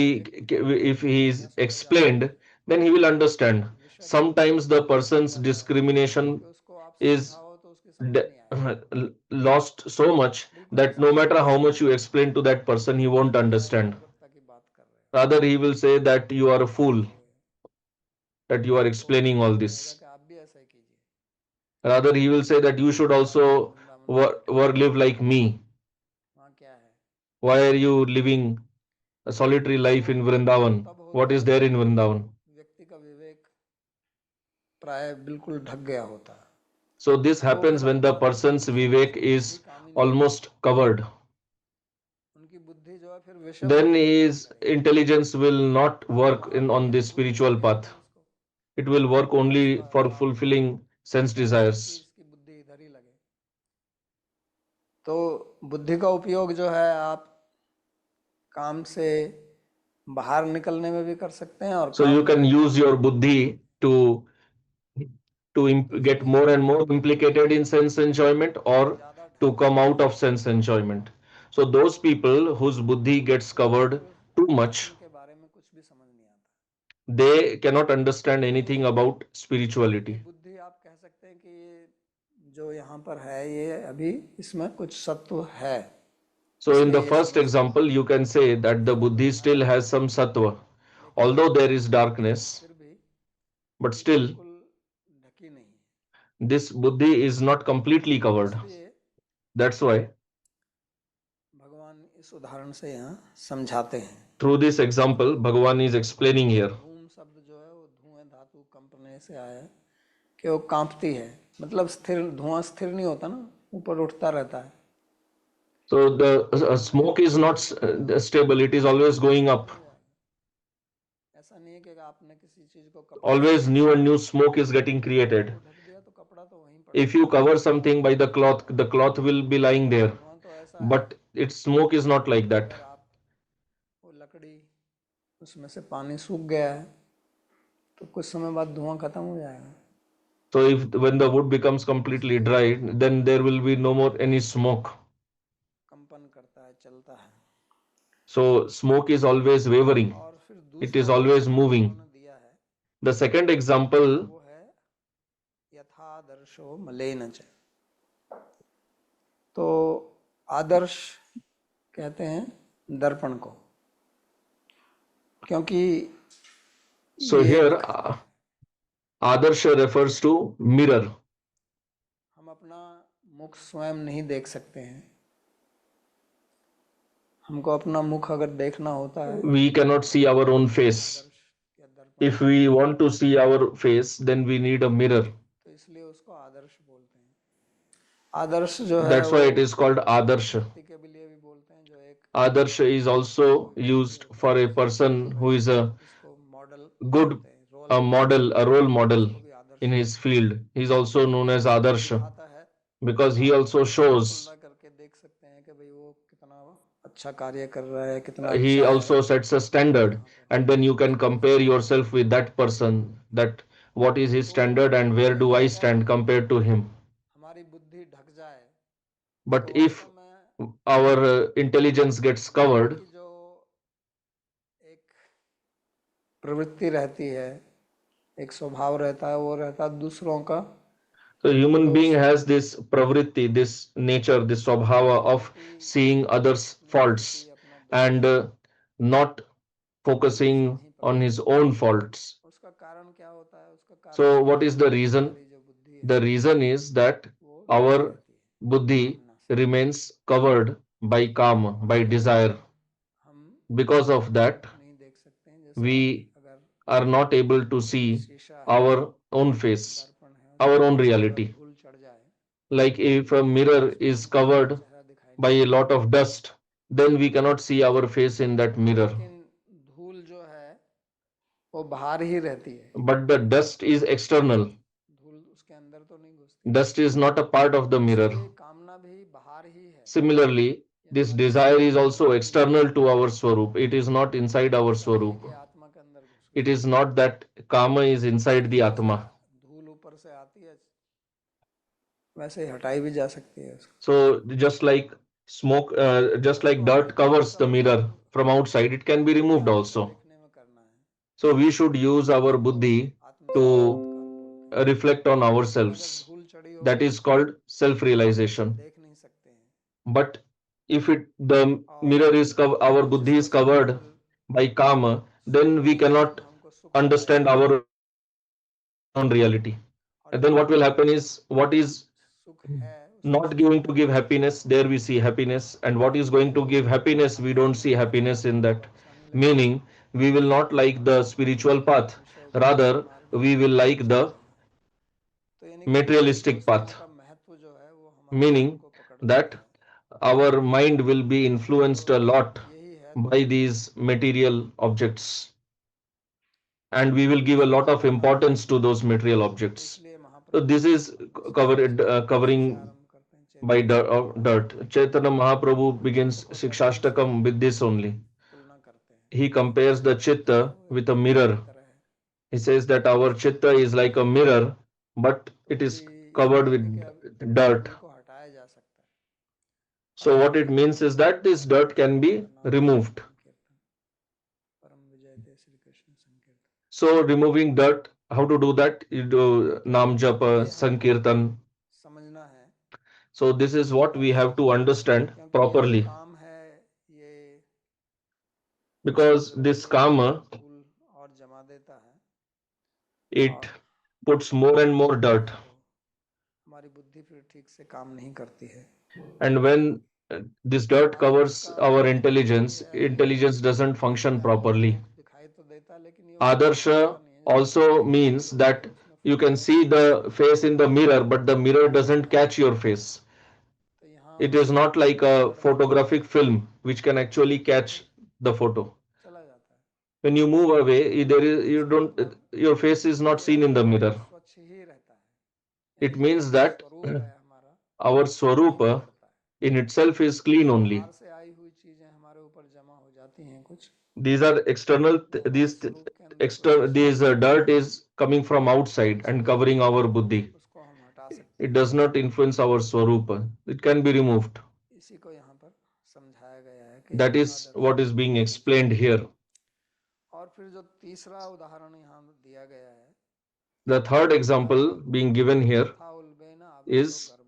he is नष्ट हो जाता है, explained, then he will understand. विषम Sometimes the नष्ट हो person's जाता है discrimination कि उसको आप is समझाओ तो उसकी समझ नहीं आएगी, lost so much बिल्कुल that no matter सामान्य how सी much बात you है, explain to that person, he won't कि क्या understand. एकाग्रता की बात कर रहे हो। Rather, he will say that you are a fool, तो that you are आपको explaining all कहेगा this. कि आप भी ऐसा ही कीजिए। Rather, he will say that you should also Vrindavan में क्या live like me. वहाँ क्या है? Why are you living a solitary life तो in वो Vrindavan? तब What होता is है there जब in Vrindavan? व्यक्ति का विवेक प्राय बिल्कुल ढक गया होता है। So this वो happens फिर when the person's उसकी vivek बुद्धि is काम ही नहीं करती, almost covered. उनकी बुद्धि जो है फिर विषय Then बुद्धि में काम his करेगी। intelligence will not फिर work वहां in पर on ये this भूल दिखाई spiritual देती path. है उसको, It will work only उसका for काम fulfilling sense होता है कि desires. इसकी बुद्धि इधर ही लगे। तो बुद्धि का उपयोग जो है आप काम से बाहर निकलने में भी कर सकते हैं और So काम you में can भी use प्रयोग your कर सकते हैं। buddhi to तो get यदि more and more implicated in sense enjoyment or ज़्यादा to ढक come जाता out है of sense enjoyment. So those people whose buddhi gets उनको covered फिर too much, दर्शन के बारे में कुछ भी समझ नहीं आता। they cannot understand तो anything about ये spirituality. बुद्धि आप कह सकते हैं कि ये जो यहाँ पर है ये अभी इसमें कुछ सत्व है, So in the इसलिए ये first समझ सकता example, है। you can say that the इसमें कुछ buddhi है still has some sattva, लेकिन although there is darkness, फिर भी but ये still बिल्कुल ढकी नहीं है। this buddhi is not completely covered. इसलिए That's why भगवान इस उदाहरण से यहाँ समझाते हैं। through this example, Bhagavan is explaining ये here. धूम शब्द जो है वो धुएं धातु कंपने से आया है कि वो कांपती है, मतलब स्थिर, धुआं स्थिर नहीं होता ना, ऊपर उठता रहता है। So the smoke is not stable; it is always going तो up. उड़ जाएगा। ऐसा नहीं है कि आपने किसी चीज को कपड़े से Always ढक new दिया, and new smoke is getting created. उसको ढक दिया तो कपड़ा तो वहीं पड़ा If you रहेगा, cover something by the cloth will be lying और there. धुआं तो ऐसा है But its smoke is not like कि that. अगर आप वो लकड़ी उसमें से पानी सूख गया है तो कुछ समय बाद धुआं खत्म हो जाएगा। So if when the wood becomes completely dry, then there will be no more any smoke. कंपन करता है, चलता है। So smoke is always wavering. और फिर It दूसरा is जो always उदाहरण moving. उन्होंने दिया है The second example, वो है यथादर्शो मलेन च। तो आदर्श कहते हैं दर्पण को, क्योंकि so ये here Adarsha refers to mirror. हम अपना मुख स्वयं नहीं देख सकते हैं। हमको अपना मुख अगर देखना होता है We cannot see our own face. आदर्श या दर्पण If we want to see our face, then we need a mirror. तो इसलिए उसको आदर्श बोलते हैं। आदर्श जो है That's वो why it is called उस Adarsha. व्यक्ति के लिए भी बोलते हैं जो एक Adarsha is also व्यक्ति used होता for है a जिसको person who is a जिसको मॉडल good, बोलते हैं, रोल a मॉडल, model, a role model उसको भी आदर्श in his बोलते हैं। field. He is also known as क्योंकि वो Adarsha दिखाता है, because he आप also तुलना shows, करके देख सकते हैं कि भाई वो कितना अच्छा कार्य कर रहा है, कितना he अच्छा है, also sets a standard, कहाँ पर है, and then you can उसको देख compare सकते हैं। yourself with that person, that what is his तो standard and where do लेकिन I अगर stand compared to him. हमारी बुद्धि ढक जाए But तो if वास्तव में our intelligence gets बुद्धि covered, की जो एक प्रवृत्ति रहती है, एक स्वभाव रहता है, वो रहता है दूसरों का so human being दोष has this pravritti, this nature, this swabhava दूसरों के of प्रति seeing others' अपनी गलती, faults अपना and दोष not से focusing नहीं on पकड़ता। his own faults. उसका कारण क्या होता है? उसका कारण So ये what is है the कि reason? हमारी जो बुद्धि है The reason is that वो ढकी our रहती है buddhi कामना से। remains covered by kama, by इसलिए desire. हम Because of अपना that, मुख नहीं देख सकते हैं। जैसा we अगर are not able to कोई see शीशा है, our own face, दर्पण है, उस our पर own बहुत सारा reality. धूल चढ़ जाए Like if a तो mirror उसमें is हमको अपना covered चेहरा दिखाई by नहीं a देता। lot of dust, then we cannot see our face in that mirror. लेकिन धूल जो है वो बाहर ही रहती है, But the dust is external. धूल उसके अंदर तो नहीं घुसती। Dust is not a part of the mirror. इसलिए कामना भी बाहर ही है, Similarly, ये this हमारे desire स्वरूप is के अंदर also नहीं है। external to our swarup. It is not inside our ऐसा नहीं है swarup. कि आत्मा के अंदर घुस It गई, is not that kama is inside the जैसे atma. धूल ऊपर से आती है वैसे ही हटाई भी जा सकती है उसको। So just like smoke, just like तो हमें dirt बुद्धि covers का the mirror उपयोग from outside, it can be removed आत्म को also. देखने में करना है, So we should use our इसको buddhi आत्म to साक्षात्कार बोलते हैं। reflect on लेकिन अगर ourselves. धूल चढ़ी हो That is called तो हम उसको self-realization. देख नहीं सकते हैं, But if the और mirror is our buddhi जिसके is साथ covered फिर by kama, सुख then we होगा, cannot हमको सुख understand मिलेगा, our own reality. और And then what will happen is, what is सुख है उसमें not going to give happiness, there we see happiness, and what is going to give happiness, we don't see happiness in that. अच्छा नहीं लगता, Meaning, we will not like the spiritual path, विषय भोग के rather मार्ग we में will हम like the चलते हैं। तो यानी कि भौतिक materialistic वस्तुओं path, का महत्व जो है वो हमारे मन meaning को पकड़ that लेता है। our mind will be influenced a तो lot यही है by तो these material objects, and we will give a इसी lot को of यहाँ पर, importance to those material तो objects. इसलिए So महाप्रभु this is इसी प्रकार covered, से से covering आरंभ करते हैं by Chaitanya dirt. Chaitanya Mahaprabhu begins बहुत अधिक Shikshashtakam with this only. तुलना करते हैं He कि हमारा compares the जो चित्त है chitta वो एक with a मिरर की mirror. तरह है। He says that our chitta is like a mirror, but तो it is इसका covered यानी कि अब with dirt. इनको हटाया जा सकता है। So what it means is that this dirt can be नाम जप removed. संकीर्तन परम विजय दे श्री कृष्ण संकीर्तन, So removing dirt, how to do that? You do Nam Japa, ये हमको Sankirtan. समझना है So this is इसी what प्रकार we से, have to understand क्योंकि ये जो properly, काम है ये इसका because विरोध this है, ये karma, धूल और जमा देता है it और puts more and more dirt. तो हमारी बुद्धि फिर ठीक से काम नहीं करती है। And when this dirt Adarsh covers का our मतलब यही intelligence, है कि intelligence doesn't function दिखाई properly. दिखाई तो देता है लेकिन ये उसको समझता Adarsha नहीं है। जैसे also शीशे में means मिरर होता that है उसमें you can photo see the face in the mirror, but the mirror दिखता doesn't है, catch your face. तो यहाँ It is not like a गड़बड़ हो जाता photographic है, film which can actually catch the photo. चला जाता है। When you move away, there is, you इसका don't, मतलब your face is not ये seen in the अपने आप mirror. स्वच्छ ही रहता है, It यानी जो means that स्वरूप है हमारा our वो नहीं swarupa बिगड़ता है। in itself is clean only. बाहर से आई हुई चीजें हमारे ऊपर जमा हो जाती हैं कुछ, These are external, वो हमारे स्वरूप के अंदर external, प्रवेश these करती हैं, dirt is coming from outside and इसलिए covering our buddhi. उसको हम हटा सकते It हैं। does not influence our swarupa. It can be removed. इसी को यहाँ पर समझाया गया है कि That is Adarsh what is को being हटाना चाहिए। explained here. और फिर जो तीसरा उदाहरण यहाँ दिया गया है, The third तथा example being given here तथा उल्बेन आवृतो is गर्भ,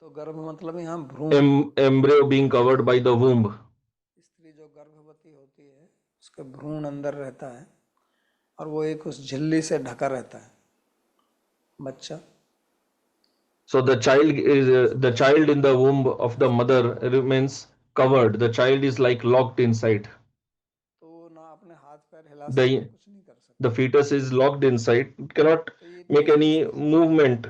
तो गर्भ मतलब यहाँ भ्रूण, embryo being covered by the womb. स्त्री जो गर्भवती होती है उसका भ्रूण अंदर रहता है और वो एक उस झिल्ली से ढका रहता है बच्चा। So the child in the womb of the mother remains covered. The child is like locked inside. तो वो ना अपने हाथ पैर हिला सकता है, The कुछ नहीं कर the सकता। fetus is locked inside. It cannot तो ये make तीसरी any स्थिति है movement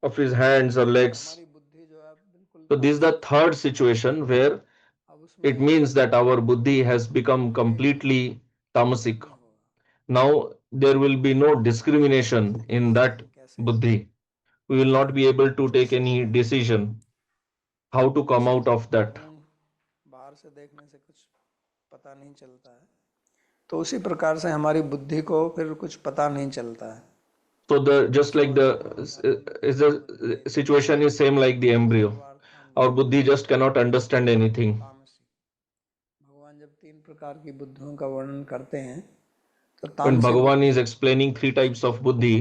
of his hands or कि legs. हमारी बुद्धि जो है बिल्कुल So this is the तामसिक है। third situation where अब it उसमें means that our buddhi has become भेद completely tamasic. नहीं होगा Now there will be no discrimination in that कि कैसे buddhi. We will not be able to take जैसे any decision how to come जैसे out of that. भ्रूण बाहर से देखने से कुछ पता नहीं चलता है, तो उसी प्रकार से हमारी बुद्धि को फिर कुछ पता नहीं चलता है। So the just like the is the बुद्धि situation is same like the embryo. सर्वार्थान Our buddhi just cannot understand anything. तामसी, भगवान जब तीन प्रकार की बुद्धियों का वर्णन करते हैं तो When तामसिक Bhagavan is बुद्धि explaining three types of buddhi,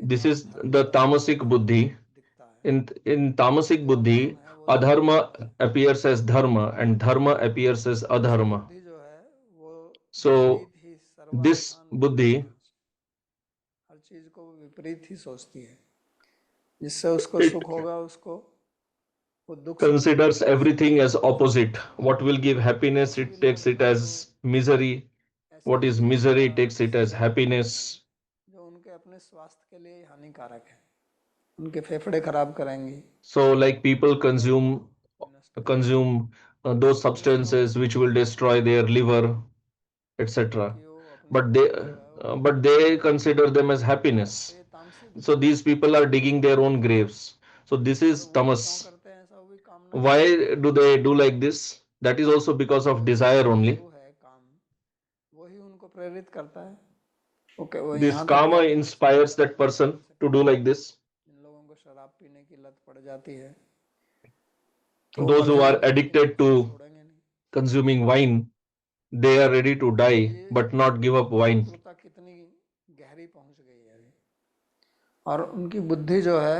के this द्वारा is धर्म the अधर्म tamasic buddhi. दिखता है, In tamasic जो अधर्म buddhi, है वो धर्म adharma दिखता है। appears as dharma and dharma appears as तामसिक adharma. बुद्धि जो है वो So विपरीत ही this सर्वार्थान buddhi, हर चीज को वो विपरीत ही सोचती है, जिससे उसको it सुख होगा उसको वो दुख समझती considers है, जिसको everything दुख as होगा उसको opposite. सुख What will समझती give है। happiness, ऐसे भी it लोग takes it हैं जो as misery. ऐसी What is चीजों का misery, takes it as seven करते happiness. हैं जो उनके अपने स्वास्थ्य के लिए हानिकारक है, उनके फेफड़े खराब कराएंगी, So like people लिवर को consume भी नष्ट करेंगी, consume those cholesterol substances which बढ़ाएंगी, will destroy their liver, etc. क्योंकि वो अपने But पेट को जो है वो they consider them as तो happiness. ये तामसिक So बुद्धि है। these people are digging their own graves. So this और is वो क्यों tamas. करते हैं ऐसा, वो भी कामना के द्वारा Why do करते हैं। they do like this? That is also because of जो desire only. हेतु है काम, वही उनको प्रेरित करता है। ओके, वो This यहाँ तक karma कहते हैं कि inspires that शराब भी person कर to सकते do हैं, like this. जिन लोगों को शराब पीने की लत पड़ जाती है तो वो Those मर who are जाएंगे लेकिन addicted उसको to छोड़ेंगे नहीं। consuming wine, they are ready to तो die ये but not give up wine. शत्रुता कितनी गहरी पहुंच गई है अभी, और उनकी बुद्धि जो है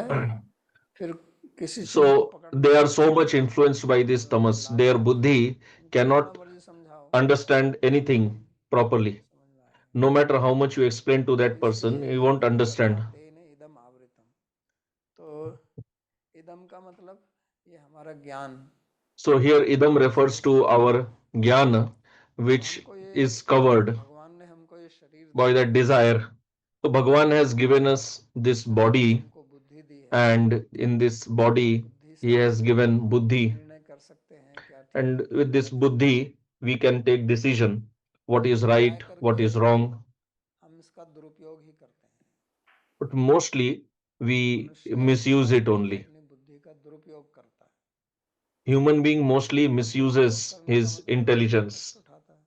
फिर किसी चीज को So पकड़ they नहीं are पाती so है, much influenced by this जो उनके tamas. लायक Their नहीं है, buddhi उनको जितना cannot मर्जी समझाओ understand anything नहीं properly. समझ में आएगा। No matter how much you explain to that person, इसलिए he won't understand. तदातेन इदम आवृतम। तो इदम का मतलब ये हमारा ज्ञान। So here idam refers to our jnana, तो which हमको ये is covered भगवान ने हमको ये शरीर by दिया that है, desire. So Bhagavan has given us this शरीर में body, हमको बुद्धि दी है, and in this body बुद्धि से he हम has given buddhi, निर्णय कर सकते हैं क्या ठीक and है क्या with this गलत है। buddhi we can take decision what is अन्याय right, what करके is wrong. हम इसका दुरुपयोग ही करते हैं। But mostly we मनुष्य misuse अन्याय it करके only. अपनी बुद्धि का दुरुपयोग करता है। Human being mostly दुरुपयोग misuses करने का his मतलब अपना कष्ट intelligence, उठाता है।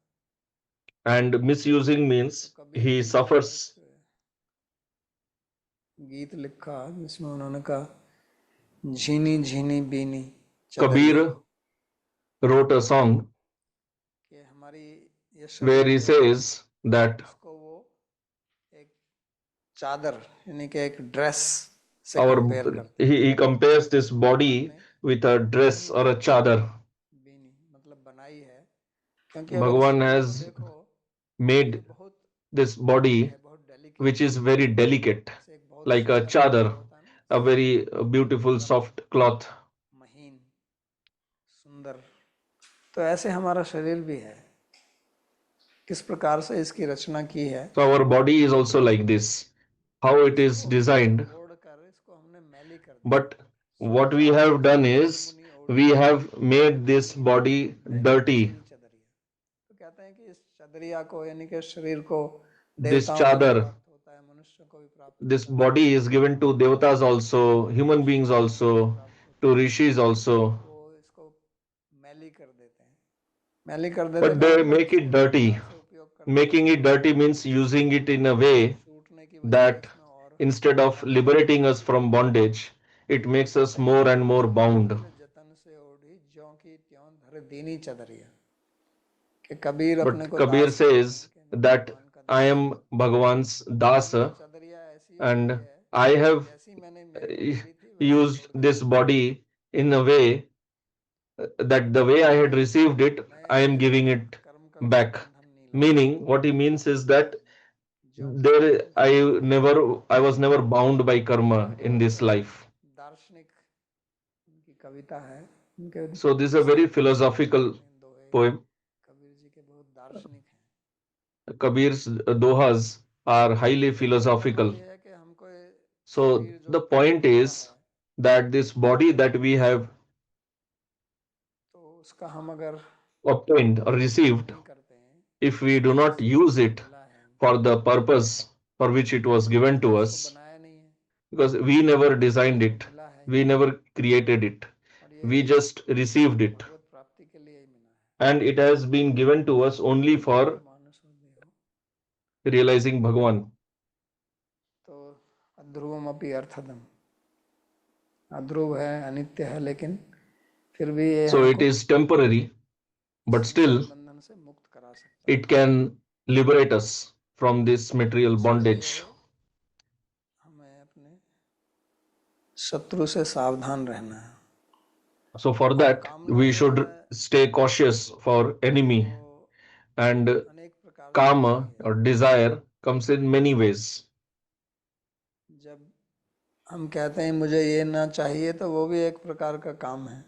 and misusing तो means कबीर he जी ने एक suffers. गीत लिखा जिसमें उन्होंने कहा, झीनी झीनी बीनी चदरिया, Kabir wrote a song कि हमारी ये where शरीर he जो है says that उसको वो एक चादर यानी कि एक ड्रेस से our कंपेयर करते हैं। he compares this भगवान body ने with a dress झीनी or a chadar. बीनी मतलब बनाई है, क्योंकि अगर Bhagavan शरीर को has देखो तो ये made बहुत this बारीक body है, बहुत डेलिकेट which है, is very delicate, जैसे एक बहुत like a सुंदर कपड़ा chadar, होता है ना, a वैसे very beautiful नरम soft cloth. महीन सुंदर। तो ऐसे हमारा शरीर भी है, किस प्रकार से इसकी रचना की है। So our body is also like this, how it is इसको designed. तोड़ कर इसको हमने मैली कर दिया है। But what we सोचा have done मुनि is मुनि ओढ़ी we have made this body झीनी dirty. झीनी चदरिया। तो कहते हैं कि इस चदरिया को यानी कि शरीर को This देवताओं को भी chadar, प्राप्त होता है, मनुष्य को भी प्राप्त this होता है, body is given to devatas also, human beings ऋषियों को भी also, प्राप्त होता to है। rishis also. वो इसको मैली कर देते हैं। मैली कर देने But का they मतलब make इसको it इस dirty. प्रकार से उपयोग करते हैं Making it dirty means using it in a way छूटने की बजाय that इसमें और instead of बांधते हैं। liberating us from bondage, it makes us more and more bound. कीन जतन से ओढ़ी ज्यों की त्यों धर दीनी चदरिया, कि कबीर अपने But को Kabir दास कहते हैं says कि मैं that भगवान का I दास हूँ। am Bhagavan's और ये dasa, चदरिया ऐसी ओढ़ी and है, I have जैसी मैंने मेरे को मिली थी वैसी used ओढ़ के this चलता हूँ। body in a way that the way I had received it, मैं I am इसके giving बिना it कर्म का कोई back. बंधन नहीं लगाता। Meaning, what he means is that ज्यों की त्यों धर दीनी चदरिया। I was never bound by karma ये in बहुत this life. दार्शनिक उनकी कविता है, उनके So this is a very साहित्य में philosophical दोहे poem. कबीर जी के बहुत दार्शनिक हैं। Kabir's dohas are highly तो कहने का मतलब philosophical. ये है कि हमको ये So शरीर जो the प्राप्त point हुआ is है, that this body that we have तो उसका हम अगर obtained or उपयोग received, नहीं करते हैं, if we do जिस not उद्देश्य से use हमें it मिला है for हमको, the purpose for which it was क्योंकि given हमने to इसको us, बनाया नहीं है, because we never designed हमको it, मिला है we ये, never created it, और ये we just received it, भगवत प्राप्ति के लिए ही मिला है। and it has been given to us only ध्रुवो for मानुषो देहो, realizing Bhagavan. तो अध्रुवम अपि अर्थदम, अध्रुव है, अनित्य है, लेकिन फिर भी ये So it हमको is temporary, but संसार still बंधन से मुक्त करा सकता है। it can liberate us from this material इसके लिए bondage. हमें अपने शत्रु से सावधान रहना है। So for और that, कामना we जो should है stay cautious for enemy, वो and अनेक प्रकार से आती karma है। or desire comes in many ways. जब हम कहते हैं मुझे ये ना चाहिए, तो वो भी एक प्रकार का काम है।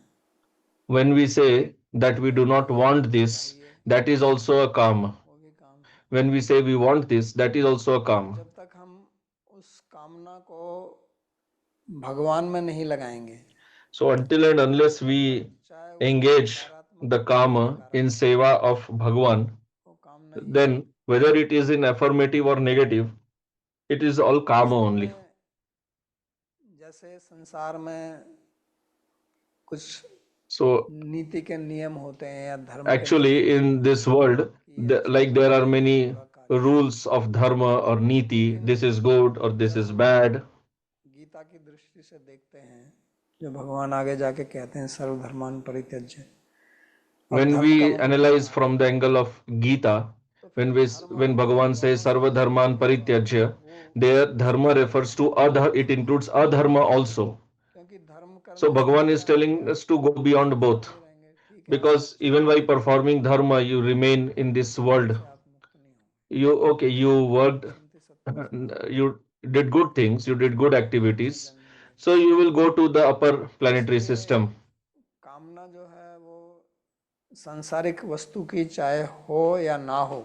When we say that we do मुझे not ये want this, चाहिए, that is also a karma. वो भी काम है। When we say we want this, that is also a karma. जब तक हम उस कामना को भगवान में नहीं लगाएंगे, So until and unless तब तक we चाहे वो engage सकारात्मक the हो या karma in नकारात्मक हो, seva of Bhagwan, वो कामना ही then whether it is in affirmative or negative, it is all karma वास्तव only. में जैसे संसार में कुछ So नीति के नियम होते हैं या धर्म के नियम actually होते in हैं this world, कि ये अच्छा like there कार्य are है, ये many बुरा कार्य है, rules of dharma or niti, लेकिन this is good or this जब is हम bad. गीता की दृष्टि से देखते हैं, जो भगवान आगे जाके कहते हैं सर्वधर्मान परित्यज्य, और When धर्म का we उन्होंने analyze नाम from the दिया, angle of Gita, तो फिर when धर्म और when धर्म Bhagavan says दोनों से sarva dharman तात्पर्य जो है parityajya, वो there dharma स्पष्ट refers है। to it includes adharma also. क्योंकि धर्म So करने से Bhagavan is क्या है कि telling आप us to go beyond संसार both, में ही रहेंगे, ठीक है, आप because अच्छे even कर्म by करेंगे, performing dharma you remain in लेकिन this बंधन world. से आप मुक्त नहीं होंगे। You okay, you worked, सुनती सत्तर साल you did good things, you did good अच्छे activities, जन्म लिए so you will go to the upper तो planetary इसलिए system. कामना जो है वो सांसारिक वस्तु की चाहे हो या ना हो,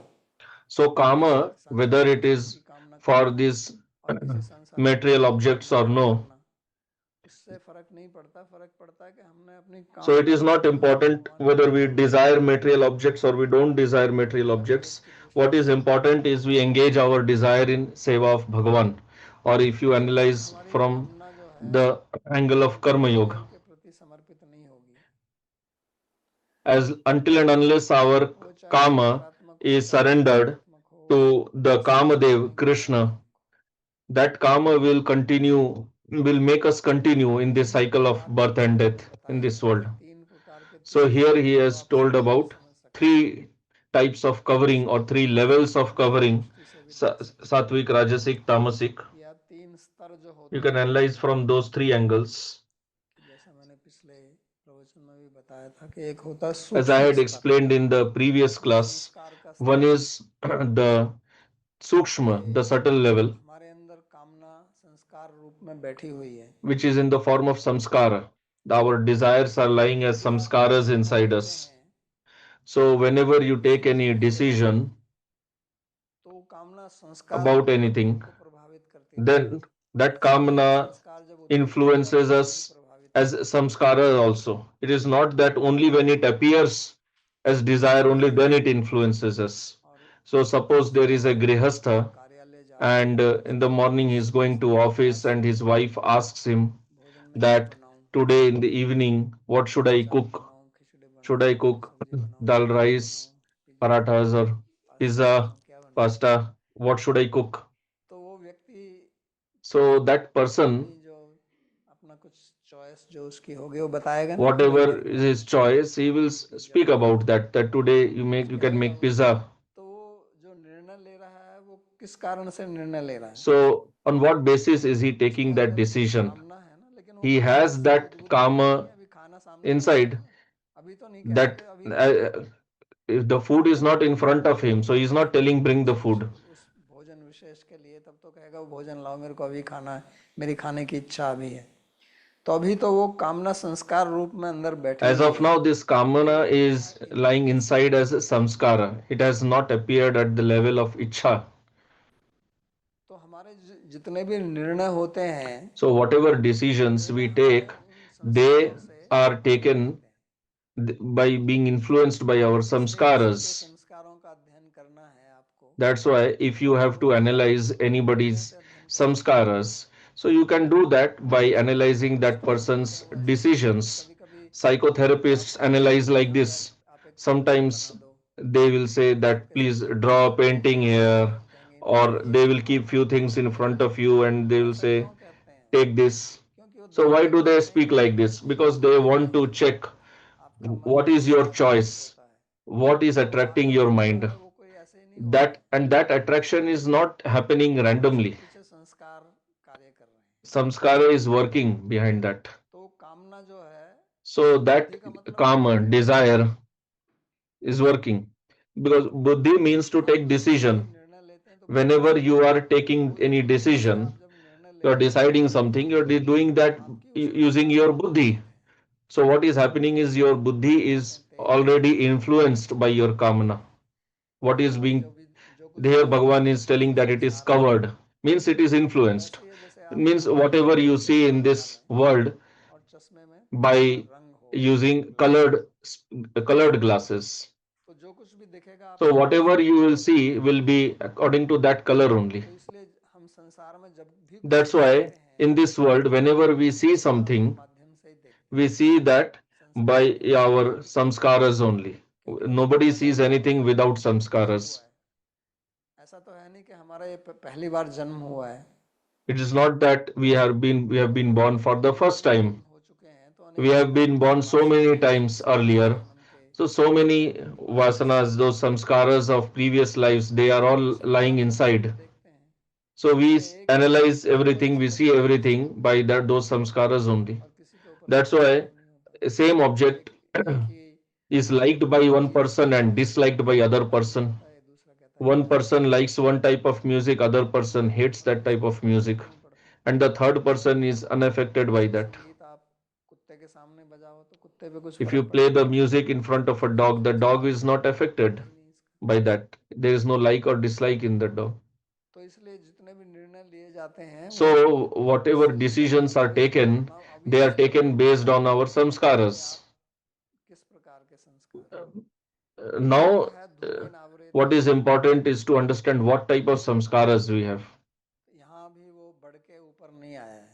So किसी karma, whether सांसारिक it वस्तु is की कामना for करना these और किसी सांसारिक material वस्तु को objects or ग्रहण no, करना, उससे फर्क नहीं पड़ता। फर्क पड़ता है कि हमने अपनी so it कामना is को not important भगवान के whether we लिए desire material objects or we don't desire material her objects. व्यक्ति What दृष्टि is से important is we engage our desire in seva of Bhagavan, or if you जब तक analyze हमारी from कामना जो है the angle of karma yoga, भगवान के प्रति समर्पित नहीं होगी, as until and unless our वो चाहे karma सकारात्मक हो is चाहे surrendered नकारात्मक हो, to the उससे फर्क नहीं Kamadev पड़ता है Krishna, हमको। that karma will continue, will make us continue in this cycle of चार birth and प्रकार के death in बताए this हैं, world. ये तीन प्रकार के So तीन here रूप he हैं जो has आप told सहज about समझ सकते हैं। three types of covering or three levels of मानसिक covering, दृष्टि से भी देख सकते हैं sattvic, rajasic, tamasic. या तीन स्तर जो You होते can हैं, analyze from those three angles. कि जैसा मैंने पिछले प्रवचन में भी बताया था कि एक होता है As I सूक्ष्म had स्तर, explained in the previous वो class, संस्कार का one स्तर है is the कि sukshma, the subtle level, हमारे अंदर कामना संस्कार रूप में बैठी हुई है। which is in the form of samskara. Our desires are lying as जब भी आप कोई samskaras निर्णय inside लेते us. हैं, So whenever you किसी take भी any निर्णय लेते हैं, decision तो वो कामना संस्कार about रूप में anything, हमको प्रभावित करती रहती then है। that ऐसा नहीं कि kamana संस्कार जब उत्पन्न होता है influences तब नहीं us प्रभावित as करता, samskara also. It is not that only when it appears as desire, only इसलिए then it influences us. और So suppose there is a जब grihastha कार्यालय जाते and हैं तो in the उसके morning he is going to office and his wife asks him भोजन में क्या that बनाऊं, today in the evening what should I चावल cook? बनाऊं, खिचड़ी Should बनाऊं, I रोटी cook सब्जी बनाऊं, dal पराठा rice, बनाऊं, पिज्जा parathas बनाऊं, or पास्ता pizza, बनाऊं, क्या बनाऊं। pasta? What should I cook? तो वो व्यक्ति So that अपनी person, जो अपना कुछ चॉइस जो उसकी होगी वो बताएगा ना कि भाई whatever मेरे को is his choice, he will pizza speak banana about है, that. That today you can कहेगा make वो। pizza. तो वो जो निर्णय ले रहा है वो किस कारण से निर्णय ले रहा है, So on what basis is he उसके taking that अंदर उसकी decision? कामना है ना, लेकिन वो He कामना has उससे that बुद्धबुद्धि तो नहीं karma है, अभी खाना सामने नहीं है inside ना, अभी तो नहीं कह रहा that कि अभी ला के दो। if the food is not in front of him, so he's not telling bring the food. उस भोजन विशेष के लिए तब तो कहेगा वो भोजन लाओ, मेरे को अभी खाना है, मेरी खाने की इच्छा अभी है। तो अभी तो वो कामना संस्कार रूप में अंदर बैठी As हुई of है। now, this kamana is lying inside as a samskara. It has not appeared at the level of ichha. तो हमारे जितने भी निर्णय होते हैं So whatever decisions निर्णय we हमारे take, उन they संस्कारों से are प्रभावित taken होते हैं। by being influenced by our इसलिए किसी के samskaras. संस्कारों का अध्ययन करना है आपको, That's why if you have तो to analyze anybody's कैसे अध्ययन करेंगे, samskaras, so you can do that by जैसे हम analyzing that साइकोलॉजिस्ट में होते person's हैं वैसे ही होता है कि decisions. कभी कभी आप Psychotherapists analyze like बोलेंगे this. आप एक पेंटिंग बना Sometimes दो, they will say तो that आपके please संस्कार draw a बदल painting जाएंगे, here, आप कहेंगे नहीं or मैं ये they will keep बनाऊंगा, few things in क्या front of you and they will ऐसा say क्यों कहते हैं वो, take this. क्योंकि वो So why देखते do they देखते speak like this? Because they want to check आपका मन what is किस your तरफ प्रवृत्त choice, होता है। what is तो attracting your आकर्षण जो mind. है वो कोई ऐसे ही नहीं होता That है, and that attraction is not happening उसके randomly. पीछे संस्कार कार्य कर रहे हैं। Samskara is working behind that. तो कामना जो है, So that बुद्धि का मतलब बुद्धि karma, है, desire is working. Because buddhi means to आप take जब भी कोई decision. निर्णय लेते हैं तो बुद्धि Whenever से you are taking any बुद्धि से decision, आप जब निर्णय you are लेते हैं deciding something, you are doing तो that आपकी उसके using ऊपर your कामना buddhi. बहुत है, So what is happening is your buddhi is percentage है। already influenced by your kamana. What तो is आप being जो कुछ भी here देखते Bhagavan हैं is तो telling वो that it is संसार है। covered, means it is influenced. वैसे ही है जैसे It आप means आंख से whatever you देखते see हैं in लाल this है world और चश्मे में दूसरा by रंग हो, using ग्लास हो, colored glasses. तो जो कुछ भी दिखेगा So आपको उसी whatever you रंग will का see दिखेगा। will be according to that color only. तो इसलिए हम संसार में जब भी कुछ That's देखते why हैं in this world, whenever we see संस्कारों के something, माध्यम से ही देखते we हैं, see that संस्कारों by के माध्यम our से ही देखते हैं, samskaras only. क्योंकि Nobody अगर sees anything without जन्म हुआ samskaras. है, ऐसा तो है नहीं कि हमारा ये पहली बार जन्म हुआ है, It is not that we have been born for the अनेकों first बार जन्म time. हो चुके हैं, तो We अनेकों have बार been जो born so many वासनाएं times संस्कार हैं earlier. जन्म के, So many आज भी vasanas, those जीवित samskaras हैं, of previous lives, they are all उसी lying कारण को देख के inside. देखते हैं। So we इसलिए एक व्यक्ति analyze किसी को everything, we रिस्पेक्ट see नहीं कर everything सकता by that those samskaras only. और किसी के ऊपर That's प्रेम why भाव नहीं होता, same object एक ही is liked by one चीज को person and disliked by other पसंद नहीं person. आता है, दूसरा कहता one person likes one type of music, other person hates that type of music, and the third person is unaffected by that. संगीत आप कुत्ते के सामने बजाओ तो कुत्ते पे कुछ If you फर्क play पड़ेगा the music in front of a dog, the dog is not affected ही नहीं इसका। by that. There is no like or dislike in the dog. तो इसलिए जितने भी निर्णय लिए जाते हैं वो So, whatever सही गलत decisions are अभी इसको taken, अपनाओ, अभी they are इसको taken based on our कि samskaras. आप किस प्रकार के संस्कार हैं। Now, वो है धूमेन what is आवृतम, important is to understand what type of samskaras we have. यहाँ भी वो बढ़ के ऊपर नहीं आया है।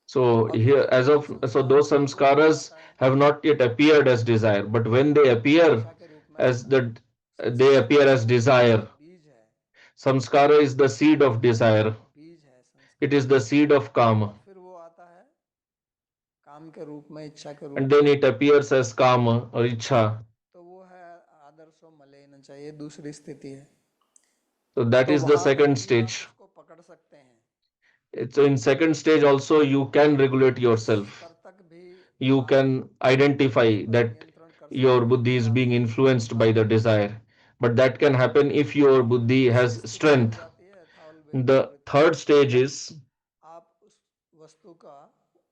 So अभी here, तक as वो of so संस्कार those के रूप में samskaras आता है, have not yet appeared as desire, but when they appear इच्छा के रूप में as आता है। they संस्कार appear जो है as वो desire. बीज है, Samskara is the seed of desire. बीज है It संस्कार, is the seed of kama, और फिर वो आता है काम के रूप में, इच्छा के रूप and में। then it appears as kama or ichha. तो वो है आदर्शो मलेन चाहिए, दूसरी स्थिति है। So that तो is the वहां पर second भी आप stage. उसको पकड़ सकते हैं। So in second stage also you can regulate उस yourself. स्तर तक भी You आप can उस identify पर that नियंत्रण कर your सकते हैं buddhi कि is आप being influenced by बाहर the नहीं जा desire. सकते। But that can happen if your buddhi तीसरी has स्थिति हो strength. जाती है यथावल The वेदनावृत्ति, third stage is आप उस वस्तु का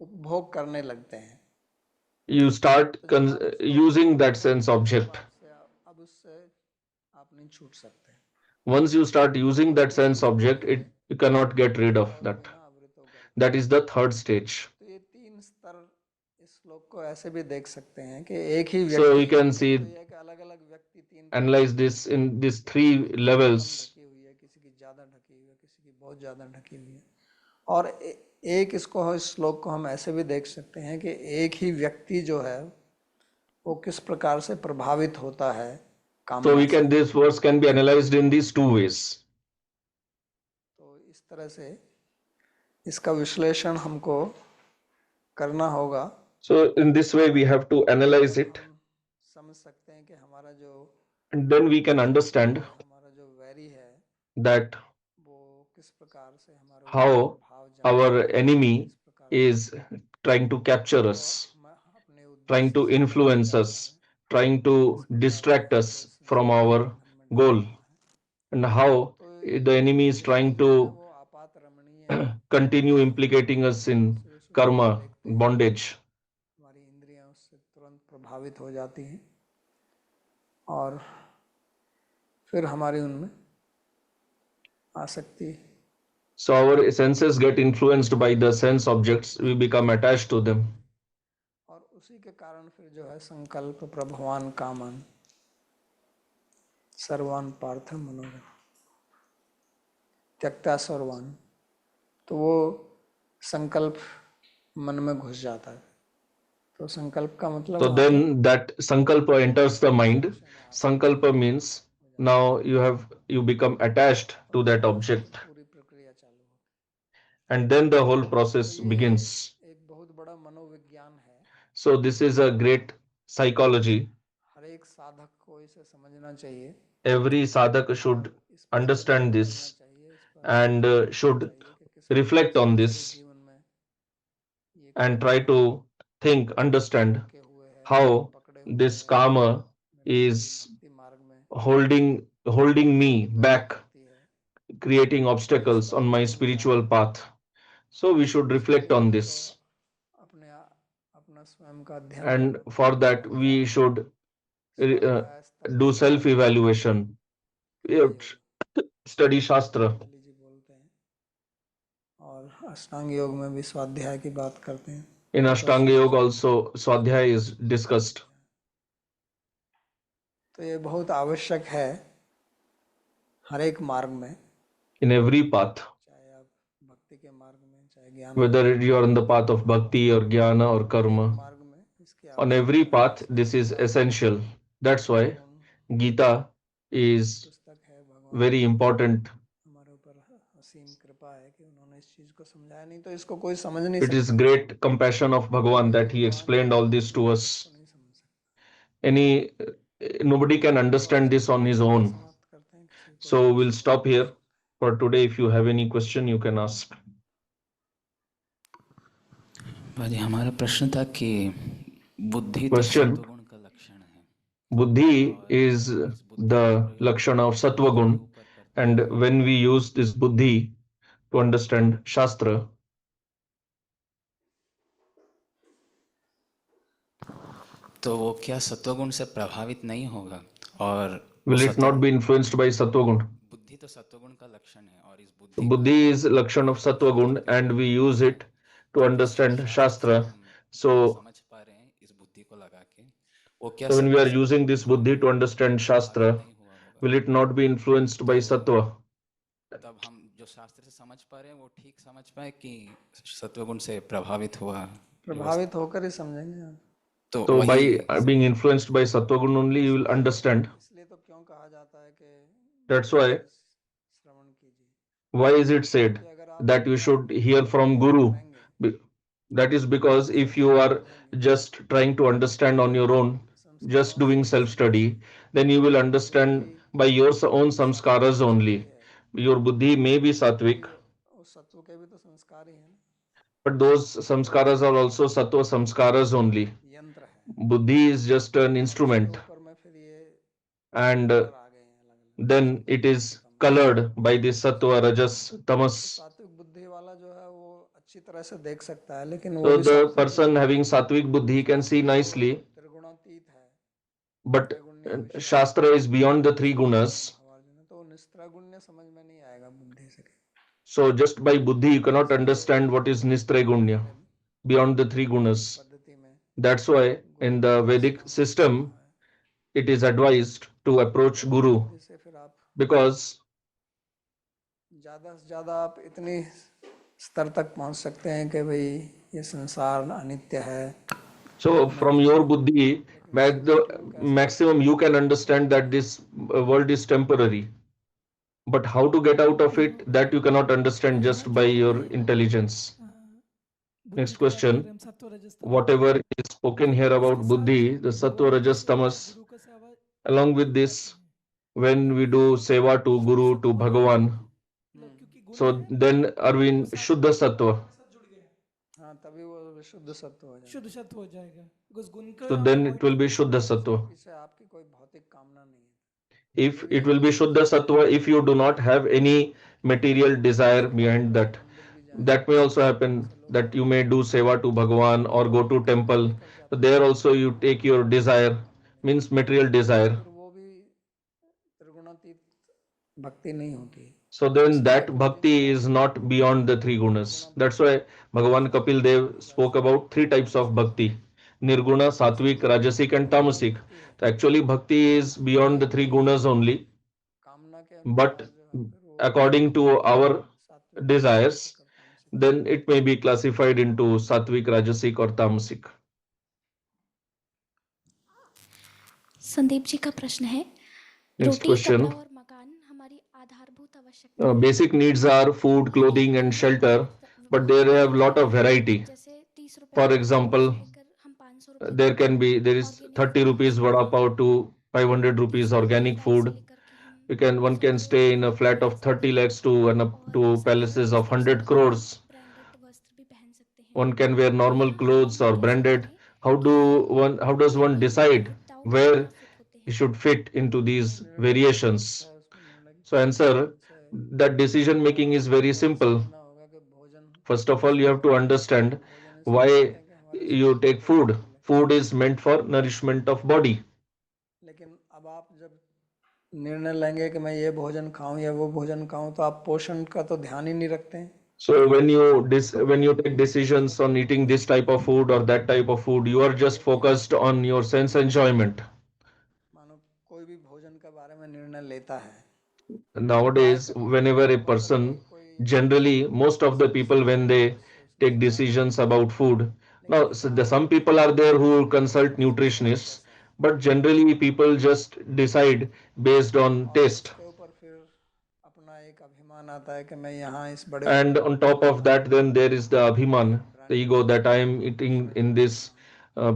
उपभोग करने लगते हैं। you start तो जब आप उसका using उपभोग that करने sense लगते हैं, object. अब उससे आप नहीं छूट सकते। Once you start using that तीसरी sense स्थिति object, है you cannot get rid of that. तयोर्गुण आवृतो गर्भ। That is the third stage. तो ये तीन स्तर इस श्लोक को ऐसे भी देख सकते हैं कि एक ही So we व्यक्ति, can एक see, तो ये कि अलग अलग व्यक्ति तीन analyze this in these three किसी की थोड़ी कम levels. ढकी हुई है, किसी की ज्यादा ढकी हुई है, किसी की बहुत ज्यादा ढकी हुई है। और एक इसको, इस श्लोक को हम ऐसे भी देख सकते हैं कि एक ही व्यक्ति जो है वो किस प्रकार से प्रभावित होता है So कामना we से। can, this verse can be analyzed in these two ways. तो इस तरह से इसका विश्लेषण हमको करना होगा। So in this way we have to analyze it, हम समझ सकते हैं कि हमारा जो and then we can understand हमारा जो वैरी है that वो किस प्रकार से हमारे ऊपर how प्रभाव जमा our करता है, enemy किस प्रकार से is trying to capture वो us, अपने trying उद्देश्य to से दूर ले influence जाता us, है, trying to किस प्रकार से distract हमको us इस from संसार के our बंधन में डाल goal, देता है। and how तो the enemy is ये जो trying दुनिया है to वो आपात रमणीय है, continue implicating us in सिर्फ उसको karma, देखते हैं bondage. हमारी इंद्रियां उससे तुरंत प्रभावित हो जाती हैं और फिर हमारी उनमें आसक्ति। So our senses get influenced by the sense objects, we become attached to them. और उसी के कारण फिर जो है संकल्प प्रभवान कामन सर्वान पार्थम मनोरथ त्यक्ता सर्वान, तो वो संकल्प मन में घुस जाता है। तो संकल्प का मतलब So then that sankalpa enters the mind. Sankalpa means now you become attached to that object, पूरी प्रक्रिया चालू होती and then the whole है। process तो ये begins. एक बहुत बड़ा मनोविज्ञान है, So this is a great psychology. हर एक साधक को इसे समझना चाहिए, Every sadhak should इस पर understand चिंतन this करना चाहिए, इस पर and सोचना should चाहिए कि किस प्रकार reflect से on मेरे this जीवन में ये and काम try to think, understand के हुए है, how पकड़े हुए this है, karma मेरे को is भक्ति मार्ग में holding me back, करती है, creating तो इस obstacles पर on my हमको spiritual विचार path. So we should उसके reflect लिए on हमको this, अपना स्वयं का अध्ययन and करना for पड़ेगा, that we should स्वाध्याय स्तर do से self evaluation. We क्रिया have योग to study shastra. पतंजलि जी बोलते हैं, और अष्टांग योग में भी स्वाध्याय की बात करते हैं। In तो Ashtanga Yoga also Swadhyaya is discussed. तो ये बहुत आवश्यक है हर एक मार्ग में, In every path, चाहे आप भक्ति के मार्ग में, चाहे ज्ञान whether मार्ग you are on the path of bhakti or jnana or में, हर एक karma, मार्ग में इसकी on every आवश्यकता है। path this is essential. That's why महत्वपूर्ण Gita is पुस्तक है। भगवान very important. हमारे ऊपर असीम कृपा है कि उन्होंने इस चीज को समझाया, नहीं तो इसको कोई समझ नहीं It is सकता। great compassion of Bhagavan that he explained all this to us. इसको नहीं समझ सकता। Any nobody can तो understand आज this के on लिए his इतना own. समाप्त करते हैं, किसी को So कोई we'll प्रश्न stop here for today. If you have any question, you can ask. भाजी हमारा प्रश्न था कि बुद्धि तो Question: सत्वगुण का लक्षण है, Buddhi और is इस बुद्धि the का प्रयोग lakshana of शरीर sattva के gun, ऊपर And when we use this buddhi to understand Shastra, तो वो क्या सत्वगुण से प्रभावित नहीं होगा? और वो will it not be influenced by Sattva Gun? बुद्धि तो सत्वगुण का लक्षण है, और इस बुद्धि को Buddhi is Lakshan of Sattva Gun, and we use it to understand Shastra. So, समझ पा रहे हैं इस बुद्धि को लगा के, वो क्या so when we सत्व are से using this buddhi to understand Shastra, नहीं हुआ होगा? will it not be influenced by Sattva? तब हम जो शास्त्र से समझ पा रहे हैं वो ठीक समझ पाए कि सत्वगुण से प्रभावित हुआ? प्रभावित होकर ही समझेंगे आप। तो So by वही being influenced by Sattva Gun only, you will understand. इसलिए तो क्यों कहा जाता है कि That's why, श्रवण कीजिए, why is it said कि अगर आप that you should hear from Guru? Be- That is because if you are just trying to understand on your own, just doing self-study, then you will understand by your own samskaras only. Your buddhi may be sattvic, उस सत्व के भी तो संस्कार ही है ना, but those samskaras are also sattva samskaras only. यंत्र है। Buddhi is just an instrument, ऊपर में फिर ये and कलर आ गए हैं अलग अलग। then it is colored by the sattva, rajas, tamas. सात्विक बुद्धि वाला जो है वो अच्छी तरह से देख सकता है, लेकिन वो So भी the सात्विक person having sattvic buddhi can see nicely, त्रिगुणातीत है, but त्रैगुण्य विषय Shastra is beyond the three gunas. भावार्जन है, तो निस्त्रगुण्य समझ में नहीं आएगा बुद्धि से। So just by buddhi you cannot understand what is nistraigunya, beyond the three gunas. पद्धति में That's why in the Vedic system it is advised to approach Guru, जिससे फिर आप because ज़्यादा से ज़्यादा आप इतनी स्तर तक पहुंच सकते हैं कि भाई ये संसार अनित्य है। so from your buddhi at the maximum you can understand that this world is temporary, but how to get out of it, that you cannot understand just by your intelligence. Next question. Whatever is spoken here about buddhi, the sattva, rajas, tamas, along with this, when we do seva to Guru, to Bhagavan, so then are we in Shuddha Sattva? हाँ, तभी वो शुद्ध सत्व हो जाएगा। शुद्ध सत्व हो जाएगा, because गुण का So then it will be Shuddha Sattva. इससे आपकी कोई भौतिक कामना नहीं है। If it will be Shuddha Sattva, if you do not have any material desire behind that, that may also happen that you may do seva to Bhagavan or go to temple. So there also you take your desire, means material desire. फिर वो भी त्रिगुणातीत भक्ति नहीं होती। So then that bhakti is not beyond the three gunas. That's why Bhagavan Kapil Dev spoke about three types of bhakti: Nirguna, Satvik, Rajasic and Tamasic. So actually bhakti is beyond the three gunas only, कामना के but अनुसार जो है फिर वो according to our सात्विक desires, तामसिक। then it may be classified into Satvik, Rajasic or Tamasic. Sandeep ji का प्रश्न है, Next रोटी, question. कपड़ा और मकान हमारी आधारभूत आवश्यकता है। Basic needs are food, clothing and shelter, but they have lot of variety. जैसे 30 रुपए For का example, से लेकर हम 500 रुपए there is 30 rupees vada pav to 500 rupees organic food. One can stay in a flat of 30 lakhs to palaces of 100 crores. Branded वस्त्र भी पहन सकते हैं। One can wear normal clothes or branded. How does one decide where he should fit into these variations? So answer, that decision making is very simple. होगा कि भोजन First of all, you have to understand why you take food. Food is meant for nourishment of body. लेकिन अब आप जब निर्णय लेंगे कि मैं ये भोजन खाऊं या वो भोजन खाऊं, तो आप पोषण का तो ध्यान ही नहीं रखते हैं। So when you take decisions on eating this type of food or that type of food, you are just focused on your sense enjoyment. मानो कोई भी भोजन के बारे में निर्णय लेता है, Nowadays, whenever a person, generally most of the people, when they take decisions about food, now some people are there who consult nutritionists, but generally people just decide based on taste. उसके ऊपर फिर अपना एक अभिमान आता है कि मैं यहाँ इस बड़े And on top of that, then there is the abhiman, the ego, that I am eating in this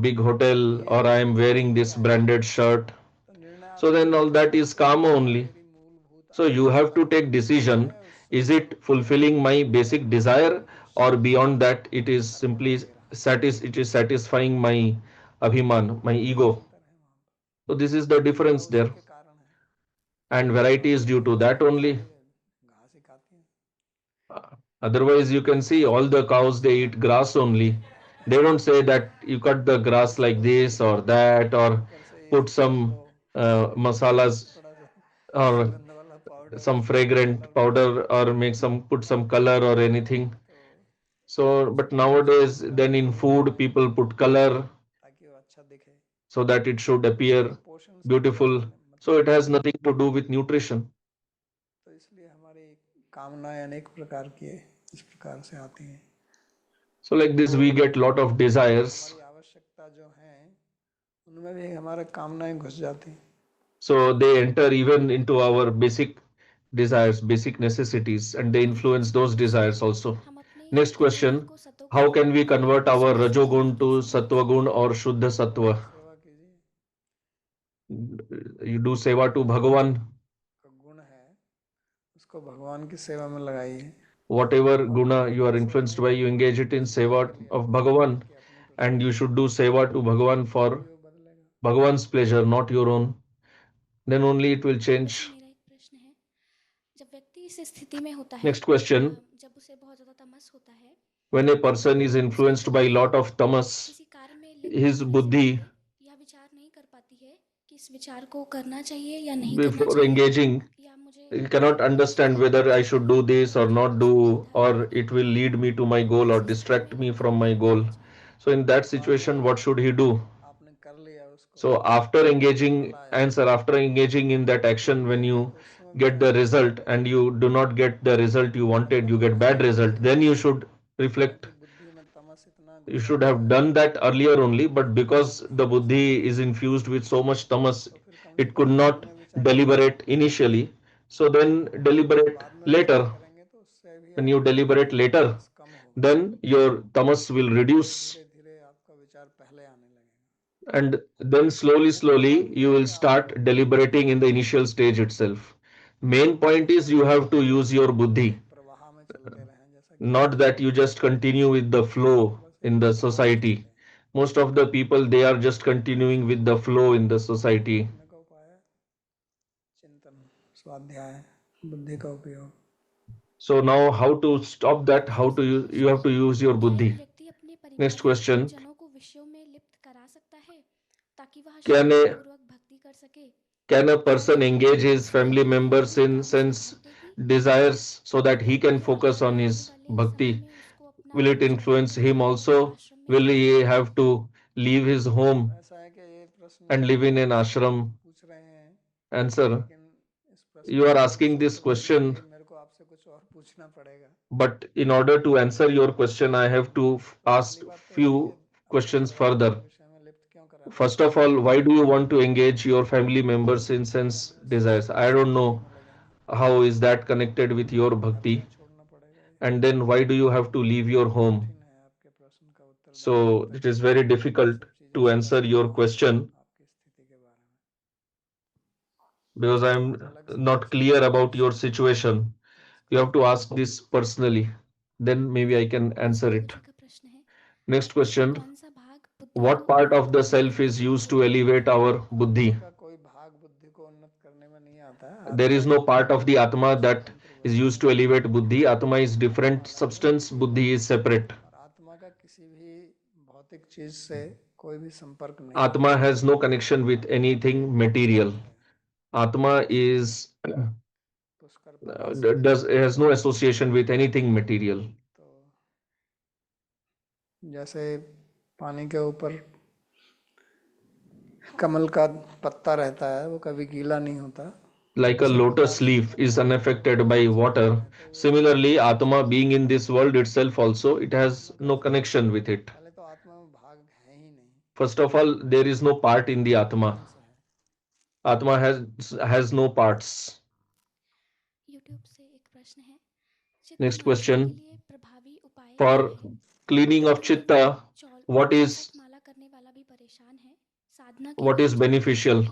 big hotel or I am wearing this branded shirt. तो निर्णय So then all that is karma only. मेरी मूलभूत So you have to take decision, is it fulfilling my basic desire, or beyond that it is simply satisfying my abhiman, my ego. अंतर है वहाँ पर, So this is the difference there. के कारण है। and variety is due to that only. घास ही खाती हैं। Otherwise, you can see all the cows, they eat grass only. They don't say that you cut the grass like this or that, or ऊपर से ये put some इनको masalas थोड़ा सा or सुगंध वाला powder some fragrant powder, or make some, put some color or anything. तो So, but nowadays, then in food, people put color ताकि वो अच्छा दिखे, so that it should appear पोषण से दूर beautiful. रहते हैं, So मतलब it has nothing to do with nutrition. तो इसलिए हमारी कामनाएं अनेक प्रकार की इस प्रकार से आती हैं। So like this, we get lot of desires. हमारी आवश्यकता जो है उनमें भी हमारे कामनाएं घुस जाती हैं। So they enter even into our basic desires, basic necessities, and they influence those desires also. हम अपने Next question: रजोगुण को सतोगुण how can we में convert our परिवर्तित rajogun to कैसे कर sattvagun or shuddha sattva? सेवा कीजिए, You do seva to Bhagavan. का गुण है उसको भगवान की सेवा में लगाइए। Whatever guna you are influenced by, you engage it in seva of Bhagavan, and you should do seva to Bhagavan for वो बदलेगा। Bhagavan's pleasure, not your own. Then only it will वैसे change. मेरा एक प्रश्न है, जब व्यक्ति इस स्थिति में होता है, Next question: जब उसे बहुत ज्यादा तमस होता है, when a person is influenced by lot of tamas, किसी कार्य में लिप्त his होने से buddhi, पहले यह विचार नहीं कर पाती है कि इस विचार को करना चाहिए या नहीं करना before चाहिए, engaging, या मुझे he cannot understand whether I should do this or not do, or it will lead me to my goal or distract me from my goal. So in that situation, what should he do? आपने कर लिया उसको, So after engaging, answer, after engaging in that action, when you get the result and you do not get the result you wanted, you get bad result, then you should reflect. कि बुद्धि में तमस इतना You घुस should जाता have है done that earlier only, but because the buddhi is infused with so much tamas, तो फिर कम से it could कम बाद not में विचार deliberate initially. So then deliberate बाद में later. विचार करेंगे तो उससे भी When you आपका deliberate later, तमस कम होगा, then your tamas will reduce, धीरे धीरे आपका विचार पहले आने लगेगा। and then slowly you will start deliberating in the initial stage itself. Main point is you have to use your buddhi, प्रवाह में चलते रहें, जैसा कि not that you just continue with the flow in the society. Most of the people, they are just continuing with the flow in the society. करने का उपाय है चिंतन, स्वाध्याय, बुद्धि का उपयोग। So now how to stop that? How to use? You have to use your क्या buddhi. एक व्यक्ति अपने परिवार Next या question: जनों को विषयों में लिप्त करा सकता है ताकि वह can a श्रद्धापूर्वक भक्ति कर सके? can a person engage his family members in sense desires so that he can focus on his bhakti? Will it influence him also? Will he have to leave his home ऐसा है कि ये प्रश्न and live in an ashram? पूछ रहे हैं, Answer: लेकिन इस प्रश्न you are का asking उत्तर this देने के question, लिए मेरे को आपसे कुछ और पूछना पड़ेगा। but in order to answer your question, I have to ask पहली बात तो ये few कि अपने questions परिवार further. को विषय में लिप्त क्यों कराना है? First of all, why do you want to engage your family members in sense desires? I don't know लगेंगे, how is that connected with your bhakti. अच्छा छोड़ना पड़ेगा ये। And then why do you have to leave your home? कठिन है आपके प्रश्न का उत्तर देना, So it is very difficult सब to चीजें answer स्पष्ट your ना हो question आपकी स्थिति के बारे में। because I am not clear about your situation. You have to ask this personally. Then maybe I can answer it. जी का प्रश्न है, Next ऐसा question: कौन सा भाग बुद्धि what को part of उन्नत the करने self में is मदद used to करता है? elevate our buddhi? आत्मा का कोई भाग बुद्धि को उन्नत करने में नहीं आता है। There आत्मा is no एक part of the atma that स्वतंत्र is वस्तु used to elevate buddhi. Atma is different substance, buddhi is separate. और आत्मा का किसी भी भौतिक चीज से कोई भी संपर्क नहीं। Atma has no connection with anything material. Atma is Pushkar Prakash does has no association with anything material. तो जैसे पानी के ऊपर कमल का पत्ता रहता है, वो कभी गीला नहीं होता। Like a lotus leaf is unaffected by water, similarly Atma being in this world itself also, it has no connection with it. पहले तो आत्मा में भाग है ही नहीं, First of all, there is no part in the Atma. अंश है। Atma has no parts. YouTube से एक प्रश्न है, चित्त Next नाशक question: के लिए प्रभावी उपाय क्या for है? cleaning of chitta, what is माला करने वाला भी परेशान है, साधना what is beneficial?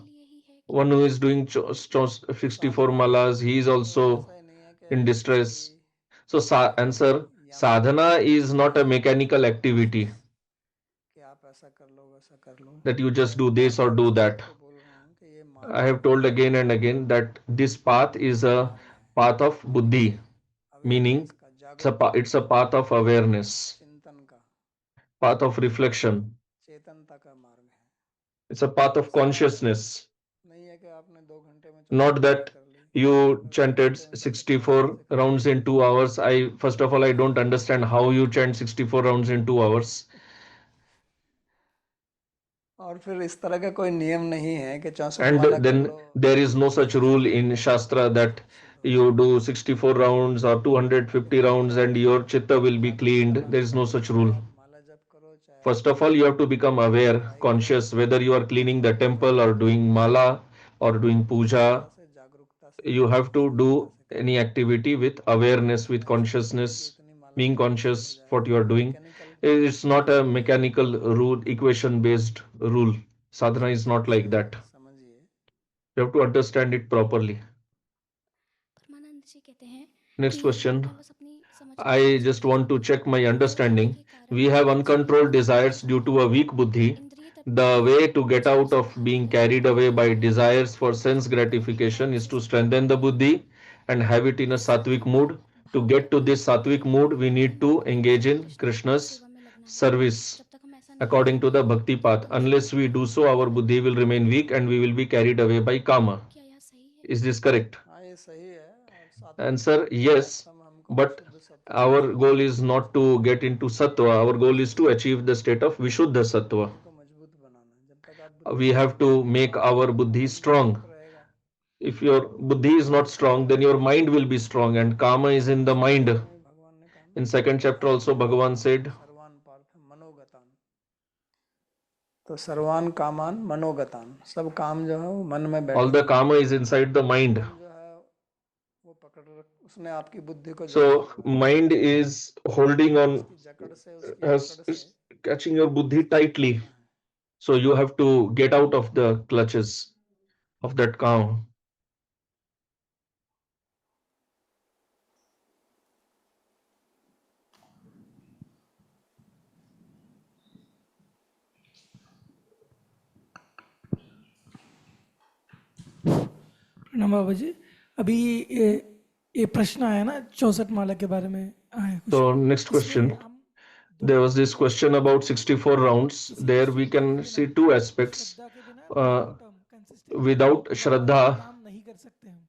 One who is doing 64 malas, he is also in distress. So answer: sadhana is not a mechanical activity कि आप ऐसा कर लो, वैसा कर लो। that you just do this or do that. बोल रहा हूँ कि ये I have told again and again that this path is a path of buddhi, meaning it's a path of awareness, चिंतन का, path of reflection. चेतनता का मार्ग है। It's a path of consciousness. नहीं है कि आपने 2 घंटे में Not that कर ली, you chanted 64 rounds in 2 hours. First of all, I don't understand how you chant 64 rounds in 2 hours. और फिर इस तरह का कोई नियम नहीं है कि 64 And माला कर then low, there is no such rule in Shastra that you do 64 rounds or 250 rounds and your chitta will be cleaned. There is no such rule. माला जप करो, चाहे First of all, you have to become aware, conscious, whether you are cleaning the temple or doing mala or doing puja. से जागरूकता से You have to do any activity with awareness, with consciousness, being conscious what you are doing. It's not a mechanical rule, equation based rule. Sadhana is not like that. समझिए। You have to understand it properly. परमानंद जी कहते हैं Next कि question. मैं बस अपनी समझ को I जांच just करना want to चाहती हूँ check my कि understanding. के कारण We have जीवन uncontrolled में desires जाता due to a weak buddhi. इंद्रिय The तत्व way to get जीव out of स्वभाव being को carried away by अपने desires for को sense प्राप्त करने का gratification is उसे to सिद्ध strengthen the buddhi and have it in a इससे sattvic हम mood. To भाव get to पूर्ण this sattvic mood, we need to engage in Krishna की Krishna's सेवा में लगना है service जब तक हम ऐसा नहीं according to the करेंगे bhakti तब path. तक हम Unless we do so, our buddhi will remain weak and we will be carried away by kama. क्या यह सही है Is this correct? हाँ, ये सही है। और सात्विक Answer yes, हम हमको but शुद्ध सत्व our goal is not to get into sattva. Our goal is to achieve the state of vishuddha sattva. को मजबूत बनाना है। जब तक आप We have to make our buddhi strong. रहेगा, If your buddhi is not strong, then your mind will be strong, and kama is in the mind. भगवान ने कहा ना, In second chapter also Bhagavan said, सर्वान पार्थ मनोगतान, तो सर्वान कामान मनोगतान, सब काम जो है वो मन में बैठे all the kama is inside the mind. जो है वो पकड़ रख, उसने आपकी बुद्धि को So mind is holding on, जकड़ से, उसकी has पकड़ is catching your buddhi tightly. So you have to get out of the clutches of that kama. प्रणाम बाबा जी। अभी ये प्रश्न आया ना 64 माला के बारे में आया कुछ। So next question. हम There was this question about 64 rounds. There we can see two aspects. श्रद्धा के बिना Uh, long term consistent without लंबा shraddha, नाम नहीं कर सकते हम।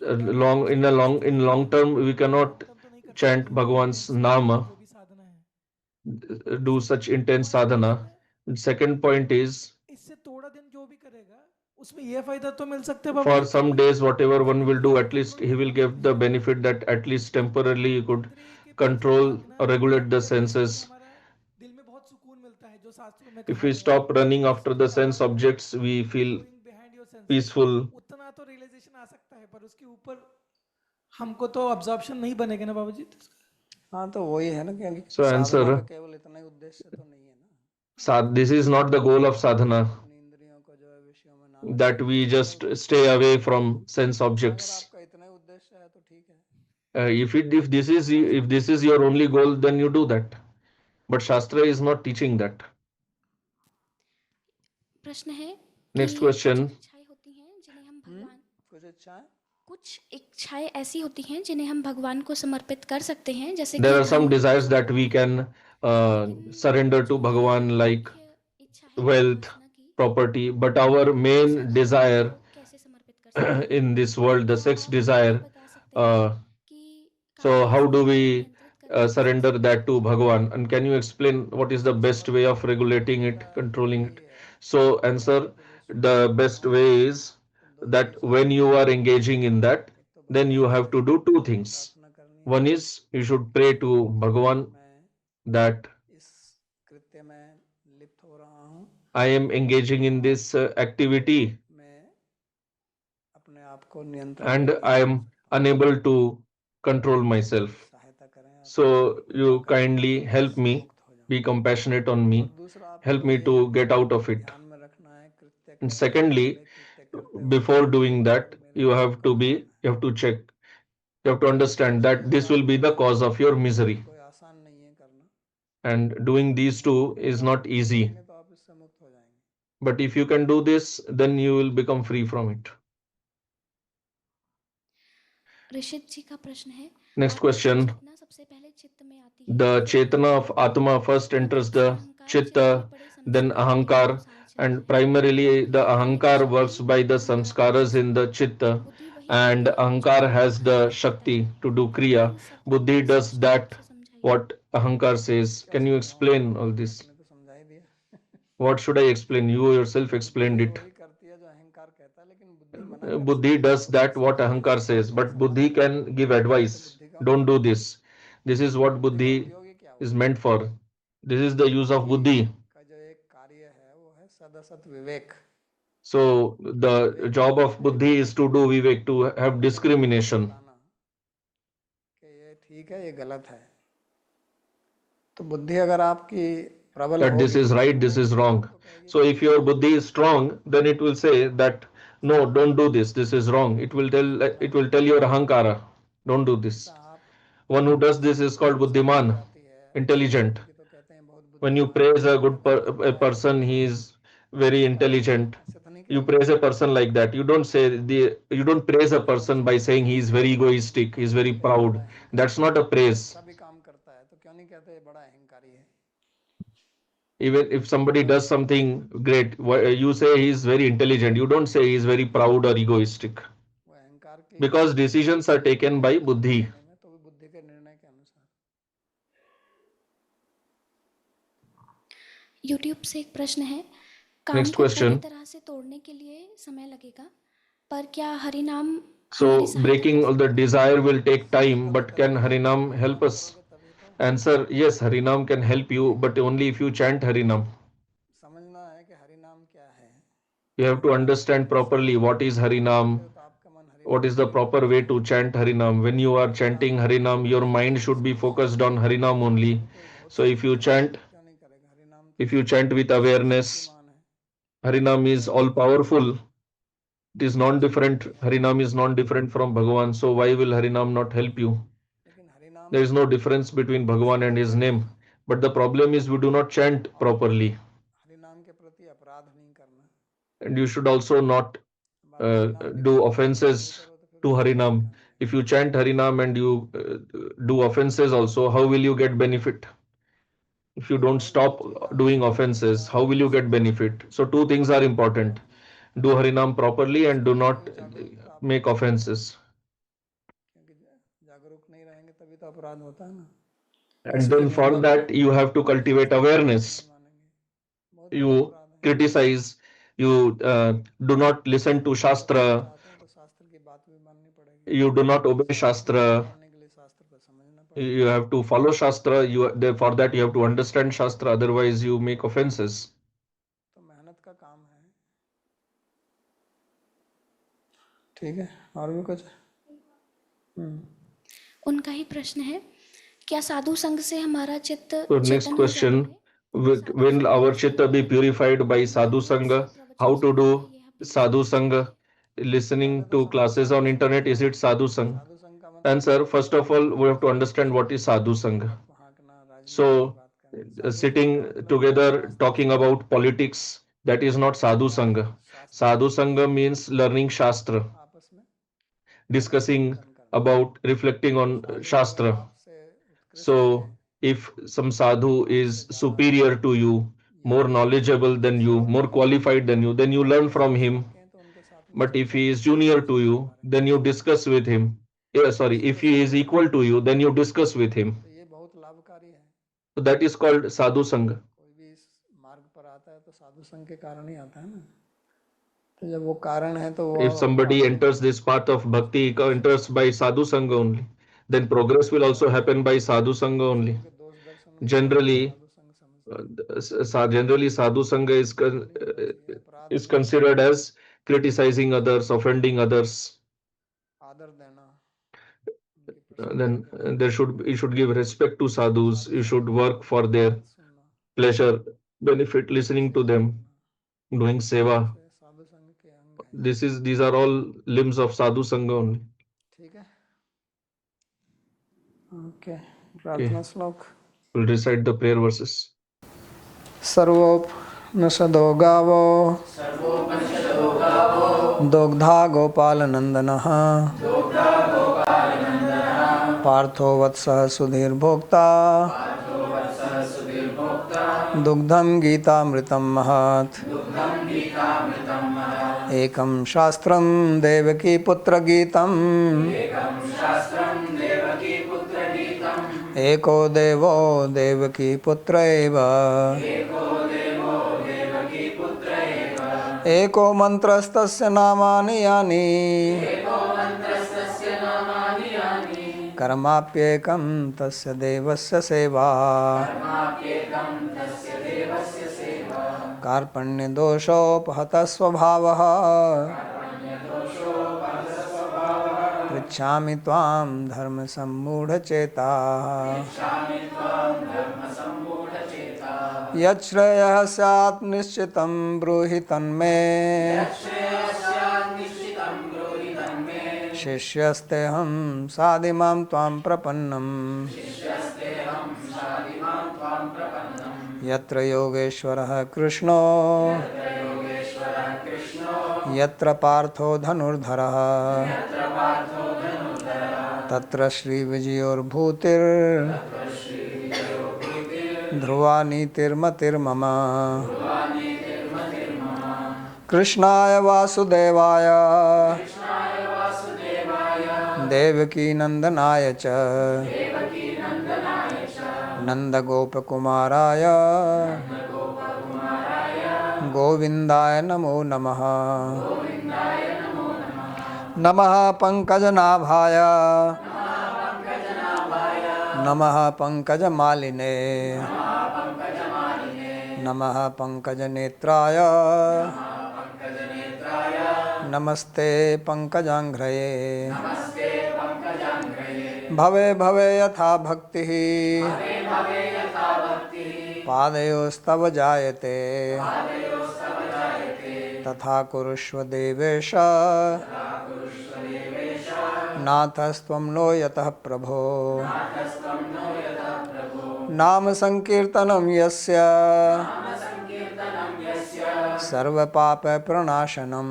श्रद्धा के long बिना in long term we cannot long term तो नहीं कर chant सकते, Bhagwan's intense nama, जो भी साधना है। do such intense sadhana. And second point is, इससे थोड़ा दिन जो भी करेगा उसमें ये फायदा तो मिल सकता है बाबा for जी some कि days whatever one will do, इंद्रियों at को least control he will करना give the सीख benefit जाएगा। that at least temporarily you could इंद्रिय के पीछे control भागना or regulate बंद the करने से senses. हमारा दिल में बहुत सुकून मिलता है, जो शास्त्रों में If कहा we गया है। stop running after the Peaceful sense are objects, we feel going behind your senses। peaceful. उतना तो रियलाइजेशन आ सकता है, पर उसके ऊपर हमको तो अब्जॉर्प्शन नहीं बनेगा ना बाबा जी। हाँ, तो वही है ना, क्योंकि So साधना answer, का केवल इतना ही उद्देश्य तो नहीं है ना, this is not the goal of sadhana, अपनी इंद्रियों को जो है विषयों में ना that we just stay away from sense अगर objects. आपका इतना ही उद्देश्य है तो ठीक है। If this is your only goal, then you do that. But Shastra is not teaching that. प्रश्न है Next कि question. कुछ इच्छाएं होती हैं जिन्हें हम भगवान कुछ इच्छाएं, कुछ इच्छाएं ऐसी होती हैं जिन्हें हम भगवान को समर्पित कर सकते हैं, जैसे There कि are some धन, desires that we can लेकिन surrender to जो हमारी Bhagavan, like मुख्य इच्छा है wealth, वासना की, property, but our उसे main भगवान desire को कैसे समर्पित कर सकते हैं? in this world, the क्या sex आप desire, ये बता सकते हैं uh, कि so कार्य how do वासना को we नियंत्रित करके कैसे surrender समर्पित that to करें? Bhagavan? And can you explain what is the best way of regulating it, controlling it? So answer, the best way is that when you are engaging in that, then you have to do two things. One is you should pray to Bhagavan that इस कृत्य में लिप्त हो रहा हूँ, I am engaging in this activity मैं अपने आप को नियंत्रण and I am unable to control myself. सहायता करें, So you kindly help me, be compassionate on me, help me to get out of it. ध्यान में रखना है कृत्य And करते secondly, कृत्य करते before doing that, you have to check, you have to understand that this will be the cause of your misery. कोई आसान नहीं है करना, And doing these two is not easy. तो आप इससे मुक्त हो जाएंगे। But if you can do this, then you will become free from it. Rishit जी का प्रश्न है, Next आत्मा की question. चेतना सबसे पहले चित्त में आती है, The फिर Chetana of Atma first enters the Chitta, then Ahankar, and primarily the Ahankar works by the samskaras in the Chitta, and Ahankar has the Shakti to do Kriya. Buddhi does that what Ahankar says. Can you explain all this? आपने तो समझा ही दिया। What should I explain? You yourself explained it. वही करती है जो अहंकार कहता है, लेकिन बुद्धि मना कर Buddhi does that what Ahankar says, but Buddhi can give advice. Don't do this. This is what Buddhi उपयोगी क्या is meant for. This is the use of Buddhi. का जो एक कार्य है वो है सदसत विवेक। So the job of Buddhi is to do Vivek, to have discrimination. बताना कि ये ठीक है, ये गलत है। तो बुद्धि अगर आपकी प्रबल That this is right, this is wrong. So if your Buddhi is strong, then it will say that no, don't do this. This is wrong. It will tell your Ahankara, don't do this. One who does this is called Buddhiman, intelligent. तो कहते हैं बहुत When you praise a good a person, he is very intelligent. You praise a person like that. You don't praise a person by saying he is very egoistic, he is very proud. That's not a praise. सभी काम करता है, तो क्यों नहीं कहते ये बड़ा अहंकारी है? Even if somebody does something great, you say he is very intelligent. You don't say he is very proud or egoistic. वो अहंकार के Because decisions are taken by Buddhi. में तो भी बुद्धि के निर्णय के अनुसार। YouTube से एक प्रश्न है, काम Next को question. पूरी तरह से तोड़ने के लिए समय लगेगा, पर क्या हरिनाम So breaking all the desire will take time, but can Harinam help us? Answer: yes, Harinam can help you, but only if you chant Harinam. समझना है कि हरिनाम क्या है। You have to understand properly what is Harinam, तो आपका मन Hari what is the proper way to chant Harinam. When you are chanting Harinam, your mind should be focused on Harinam only. So if you chant क्यों नहीं करेगा? हरिनाम if you chant with awareness, मान है। Harinam is all powerful. It is non-different. Harinam is non-different from Bhagavan. So why will Harinam not help you? लेकिन हरिनाम There is no difference between Bhagavan and his name. But the problem is we do not chant properly. हरिनाम के प्रति अपराध नहीं करना। And you should also not do offenses to Harinam. If you chant Harinam and you do offenses also, how will you get benefit? If you don't stop doing offenses, how will you get benefit? So two things are important. Do Harinam properly and do not make offenses. क्योंकि जागरूक नहीं रहेंगे तभी तो अपराध होता है ना। And then for that you have to cultivate awareness. मानेंगे बहुत You criticize, you do not listen to Shastra, चाहते हैं तो शास्त्र की बात भी माननी पड़ेगी। you do not obey Shastra, मानने के लिए शास्त्र को समझना पड़ेगा। you have to follow Shastra, for that you have to understand Shastra, otherwise you make offenses. तो मेहनत का काम है। ठीक है, और भी कुछ? उनका ही प्रश्न है, क्या साधु संग से हमारा चित्त So next question, when our chitta be purified by sadhu sangha, how to do sadhu sangha? Listening to classes on internet, is it sadhu sangha? साधु संघ का मतलब Answer: first of all we have to understand what is sadhu sangha. हाँकना, राजनीति So की बात करना। sitting together talking about politics, that is not sadhu sangha. Sadhu sangha means learning Shastra, आपस में discussing about reflecting on Shastra. आपसे उत्कृष्ट So if some sadhu is superior to you, more knowledgeable than you, more qualified than you, then you learn from him. हैं तो उनके साथ में But if he is junior to you, then you discuss with him. If he is equal to you, then you discuss with him. तो ये बहुत लाभकारी है। So that is called sadhu sangha. कोई भी इस मार्ग पर आता है तो साधु संघ के कारण ही आता है ना। तो जब वो कारण है तो वो If somebody enters this path of bhakti, he enters by sadhu sangha only, then progress will also happen by sadhu sangha only. दोष दर्शन Generally, साधु संघ generally sadhu sangha is considered as criticizing others, offending others. आदर देना, Then you should give respect to sadhus. You should work for their सुनना, pleasure, benefit, listening to them, doing seva. साधु संघ के अंग हैं। These are all limbs of sadhu sangha only. ठीक है, okay. प्रार्थना श्लोक। We'll recite the prayer verses. सर्वोप न सदो गावो दुग्धा गोपालनंदनः पार्थो वत्सः सुधीर्भोक्ता दुग्धं गीतामृतं महत् एकं शास्त्रं देवकी पुत्र गीतम् एको देवो देवकी पुत्र एव एको मंत्रस्तस्य नामानि यानि कर्माप्येकं तस्य देवस्य सेवा कार्पण्यदोषोपहतः स्वभावः पृच्छामि त्वां धर्मसम्मूढचेताः यच्छ्रेयः स्यात् निश्चितं ब्रूहि तन्मे शिष्यस्तेऽहं साधिमां त्वां प्रपन्नम् यत्र योगेश्वरः कृष्णो यत्र पार्थो धनुर्धरः तत्र श्रीविजयोर्भूतिर्ध्रुवा नीतिर्मतिर्मम कृष्णाय वासुदेवाय देवकीनन्दनाय च नन्दगोपकुमाराय गोविन्दाय नमो नमः नमः पंकजनाभाय नमः पंकजमालिने नमः पंकजनेत्राय नमस्ते पंकजांघ्रये भवे भवे यथा भक्तिः पादयोस्तव जायते तथा कुरुष्व देवेश नाथस्त्वं नो यतः प्रभो नाम संकीर्तनं यस्य सर्वपापप्रणाशनं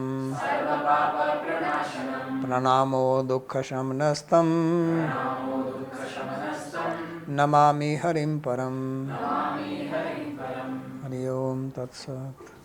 प्रणामो दुःखशमनस्तं नमामि हरिं परम् हरि ओम तत्सत्।